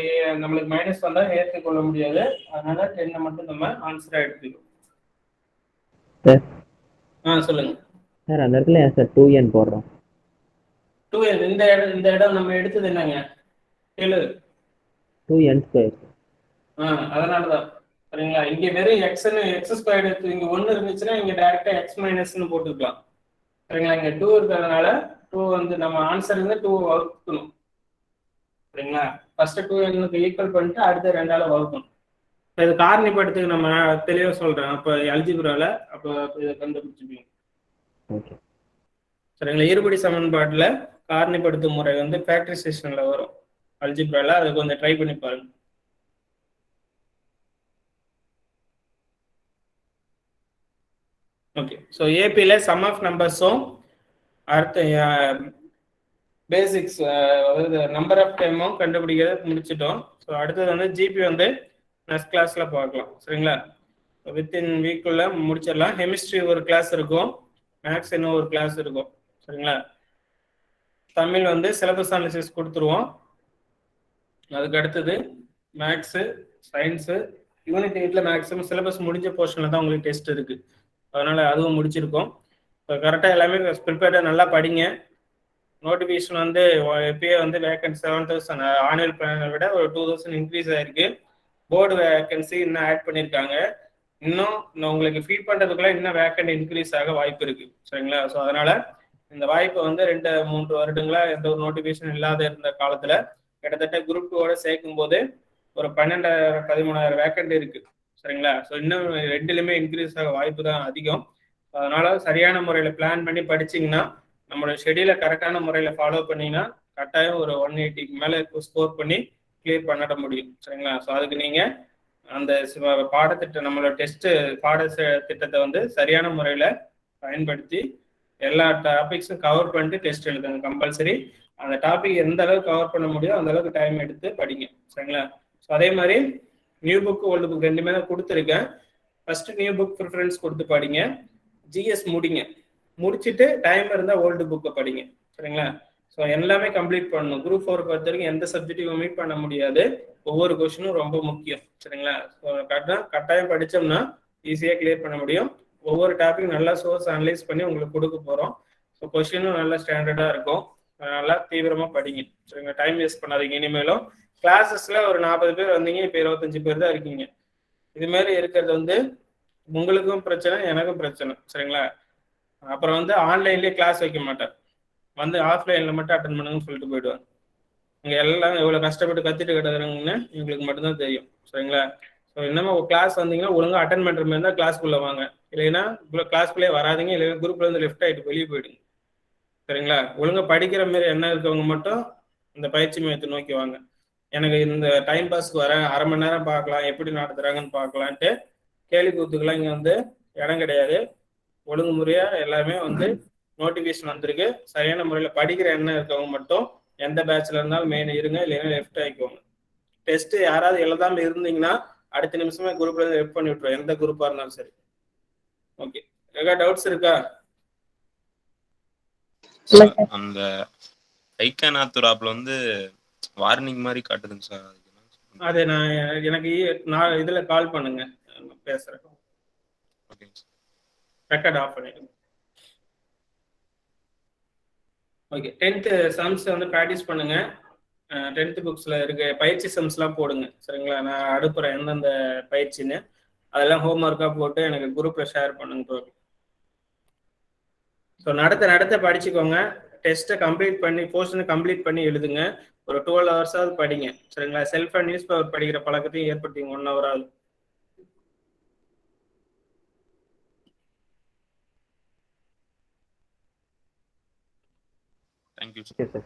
நம்மளுக்கு மைனஸ் வந்தா ஏற்றுக்கொள்ள முடியாது. அதனால 10 மட்டும் நம்ம ஆன்சரா எடுத்துக்கணும். சார் சொல்லுங்க சார். அந்த இடத்துல ஏன் சார் 2n போடுறோம்? 2n இந்த இடம் நம்ம எடுத்தது என்னங்க? 2n². அதனாலதான். சரிங்களா? இங்க வெறும் x² எடுத்து இங்க 1 இருந்துச்சுன்னா இங்க டைரக்டா x- ன்னு போட்டுக்கலாம். சரிங்களா? இங்க 2 இருக்கிறதுனால 2 வந்து நம்ம ஆன்சர் வந்து 2 வகுக்கணும். சரிங்களா? ஃபர்ஸ்ட் 2n ஈக்குவல் பண்ணிட்டு அடுத்த 2ஆல வகுக்கணும். இது காரணிப்படுத்துக்கு நம்ம தெளிவா சொல்றேன். அப்ப அல்ஜிப்ரால அப்ப இதை கண்டுபிடிச்சுப்பீங்க. ஓகே. சரிங்களா? இருபடி சமன்பாட்டுல காரணிப்படுத்தும் முறை வந்து ஃபேக்டரைசேஷன்ல வரும் அல்ஜிப்ரால. அதை கொஞ்சம் ட்ரை பண்ணி பாருங்க. ஓகே. ஸோ ஏபியில் சம் ஆஃப் நம்பர்ஸும் அடுத்த பேசிக்ஸ் அதாவது நம்பர் ஆஃப் டைமும் கண்டுபிடிக்கிறத முடிச்சிட்டோம். ஸோ அடுத்தது வந்து ஜிபி வந்து நெக்ஸ்ட் கிளாஸில் பார்க்கலாம். சரிங்களா? வித்தின் வீக்குள்ள முடிச்சிடலாம். கெமிஸ்ட்ரி ஒரு கிளாஸ் இருக்கும், மேக்ஸ் இன்னும் ஒரு கிளாஸ் இருக்கும். சரிங்களா? தமிழ் வந்து சிலபஸ் அனாலிசிஸ் கொடுத்துருவோம். அதுக்கு அடுத்தது மேக்ஸு, சயின்ஸு, யூனிட் 8ல மேக்ஸிமம் சிலபஸ் முடிஞ்ச போர்ஷனில் தான் உங்களுக்கு டெஸ்ட் இருக்குது. அதனால அதுவும் முடிச்சிருக்கோம். இப்போ கரெக்டாக எல்லாமே ப்ரிப்பேர்டாக நல்லா படிங்க. நோட்டிஃபிகேஷன் வந்து இப்பயே வந்து வேகன்சி 7000 ஆனுவல் பிளானை விட ஒரு 2000 இன்க்ரீஸ் ஆயிருக்கு. போர்டு வேகன்சி இன்னும் ஆட் பண்ணியிருக்காங்க. இன்னும் உங்களுக்கு ஃபீட் பண்ணுறதுக்குள்ள இன்னும் வேக்கண்ட் இன்க்ரீஸ் ஆக வாய்ப்பு இருக்கு. சரிங்களா? ஸோ அதனால இந்த வாய்ப்பை வந்து 2-3 வருடங்களா எந்த ஒரு நோட்டிஃபிகேஷன் இல்லாத இருந்த காலத்தில் கிட்டத்தட்ட குரூப் 2ஓட சேர்க்கும் போது ஒரு 12,000-13,000 வேக்கண்ட் இருக்கு. சரிங்களா? ஸோ இன்னும் 2லுமே இன்க்ரீஸ் ஆக வாய்ப்பு தான் அதிகம். அதனால சரியான முறையில் பிளான் பண்ணி படிச்சிங்கன்னா, நம்மளோட ஷெடியூலை கரெக்டான முறையில் ஃபாலோ பண்ணிங்கன்னா கட்டாயம் ஒரு 180க்கு மேலே ஸ்கோர் பண்ணி கிளியர் பண்ணிட முடியும். சரிங்களா? ஸோ அதுக்கு நீங்கள் அந்த பாடத்திட்டம் நம்மளோட டெஸ்ட்டு திட்டத்தை வந்து சரியான முறையில் பயன்படுத்தி எல்லா டாபிக்ஸும் கவர் பண்ணிட்டு டெஸ்ட் எழுதுங்க. கம்பல்சரி அந்த டாபிக் எந்த அளவுக்கு கவர் பண்ண முடியும் அந்த அளவுக்கு டைம் எடுத்து படிங்க. சரிங்களா? ஸோ அதே மாதிரி நியூ புக் ஓல்டு புக் ரெண்டுமே தான் கொடுத்துருக்கேன். ஃபர்ஸ்ட் நியூ புக் ப்ரிஃபரன்ஸ் கொடுத்து படிங்க. ஜிஎஸ் முடிச்சுட்டு டைம் இருந்தால் ஓல்டு புக்கை படிங்க. சரிங்களா? ஸோ எல்லாமே கம்ப்ளீட் பண்ணணும். குரூப் 4 பொறுத்த வரைக்கும் எந்த சப்ஜெக்டையும் மீட் பண்ண முடியாது. ஒவ்வொரு கொஸ்டினும் ரொம்ப முக்கியம். சரிங்களா? ஸோ கட்டாயம் படித்தோம்னா ஈஸியாக கிளியர் பண்ண முடியும். ஒவ்வொரு டாபிக் நல்லா சோர்ஸ் அனலைஸ் பண்ணி உங்களுக்கு கொடுக்க போகிறோம். ஸோ கொஸ்டினும் நல்லா ஸ்டாண்டர்டாக இருக்கும். நல்லா தீவிரமாக படிங்க. சரிங்களா? டைம் வேஸ்ட் பண்ணாதீங்க. இனிமேலும் கிளாஸஸ்ல ஒரு 40 பேர் வந்தீங்க, இப்போ 25 பேர் தான் இருக்கீங்க. இது மாதிரி இருக்கிறது வந்து உங்களுக்கும் பிரச்சனை, எனக்கும் பிரச்சனை. சரிங்களா? அப்புறம் வந்து ஆன்லைன்லேயே கிளாஸ் வைக்க மாட்டேன், வந்து ஆஃப்லைனில் மட்டும் அட்டன் பண்ணுங்கன்னு சொல்லிட்டு போயிடுவாங்க. இங்கே எல்லாம் எவ்வளோ கஷ்டப்பட்டு கற்றுட்டு கிடக்குறீங்கன்னு எங்களுக்கு மட்டும்தான் தெரியும். சரிங்களா? ஸோ இன்னமும் கிளாஸ் வந்தீங்கன்னா ஒழுங்காக அட்டன் பண்ணுற மாதிரி இருந்தால் கிளாஸ்க்குள்ளே வாங்க. இல்லைன்னா கிளாஸ்க்குள்ளே வராதிங்க. இல்லைன்னா குரூப்ல இருந்து லெஃப்ட் ஆகிட்டு வெளியே போயிடுங்க. சரிங்களா? ஒழுங்காக படிக்கிற மாதிரி என்ன இருக்கவங்க மட்டும் இந்த பயிற்சி மையத்தை நோக்கி வாங்க. எனக்கு இந்த டைம் பாஸ்க்கு வரேன், அரை மணி நேரம் பார்க்கலாம், எப்படி நடத்துறாங்கன்னு பார்க்கலான்ட்டு கேள்வி கூத்துக்கெல்லாம் இங்கே வந்து இடம் கிடையாது. ஒழுங்குமுறையாக எல்லாமே வந்து நோட்டிஃபிகேஷன் வந்திருக்கு. சரியான முறையில் படிக்கிற எண்ணம் இருக்கவங்க மட்டும் எந்த பேட்ச்ல இருந்தாலும் மெயின் இருங்க, இல்லைன்னா லெஃப்ட் ஆகிக்கோங்க. டெஸ்ட் யாராவது எழுதாமல் இருந்தீங்கன்னா அடுத்த நிமிஷமே குரூப்ல இருந்து ஹெல்ப் பண்ணி விட்டுருவோம், எந்த குரூப்பா இருந்தாலும் சரி. ஓகே, ஏதாவது டவுட்ஸ் இருக்கா? அந்த ஐக்கனாத்தூர் ஆப்ல வந்து வார்னிங் மாதிரி காட்டுதுங்க சார். அது நான் இதுல கால் பண்ணுங்க, பேசுறேன். ரெக்கார்ட் ஆஃப் பண்ணிடுங்க. ஓகே, 10th சம்ஸ் வந்து ப்ராக்டிஸ் பண்ணுங்க. 10th புக்ஸ்ல இருக்க பயிற்சி சம்ஸ்லாம் போடுங்க சரிங்களா. நான் அடுப்புறேன் எந்தெந்த பயிற்சின்னு, அதெல்லாம் ஹோம்ஒர்க்காக போட்டு எனக்கு குரூப்ல ஷேர் பண்ணுங்க ப்ரோ. ஸோ நடத்த படிச்சுக்கோங்க. டெஸ்ட்டை கம்ப்ளீட் பண்ணி போர்ஷனை கம்ப்ளீட் பண்ணி எழுதுங்க. ஒரு 12 ஹவர்ஸாவது படிங்க சரிங்களா. செல்ஃபாக நியூஸ் பேப்பர் படிக்கிற பழக்கத்தையும் ஏற்படுத்திங்க 1 ஹவராவது. Thank you sir.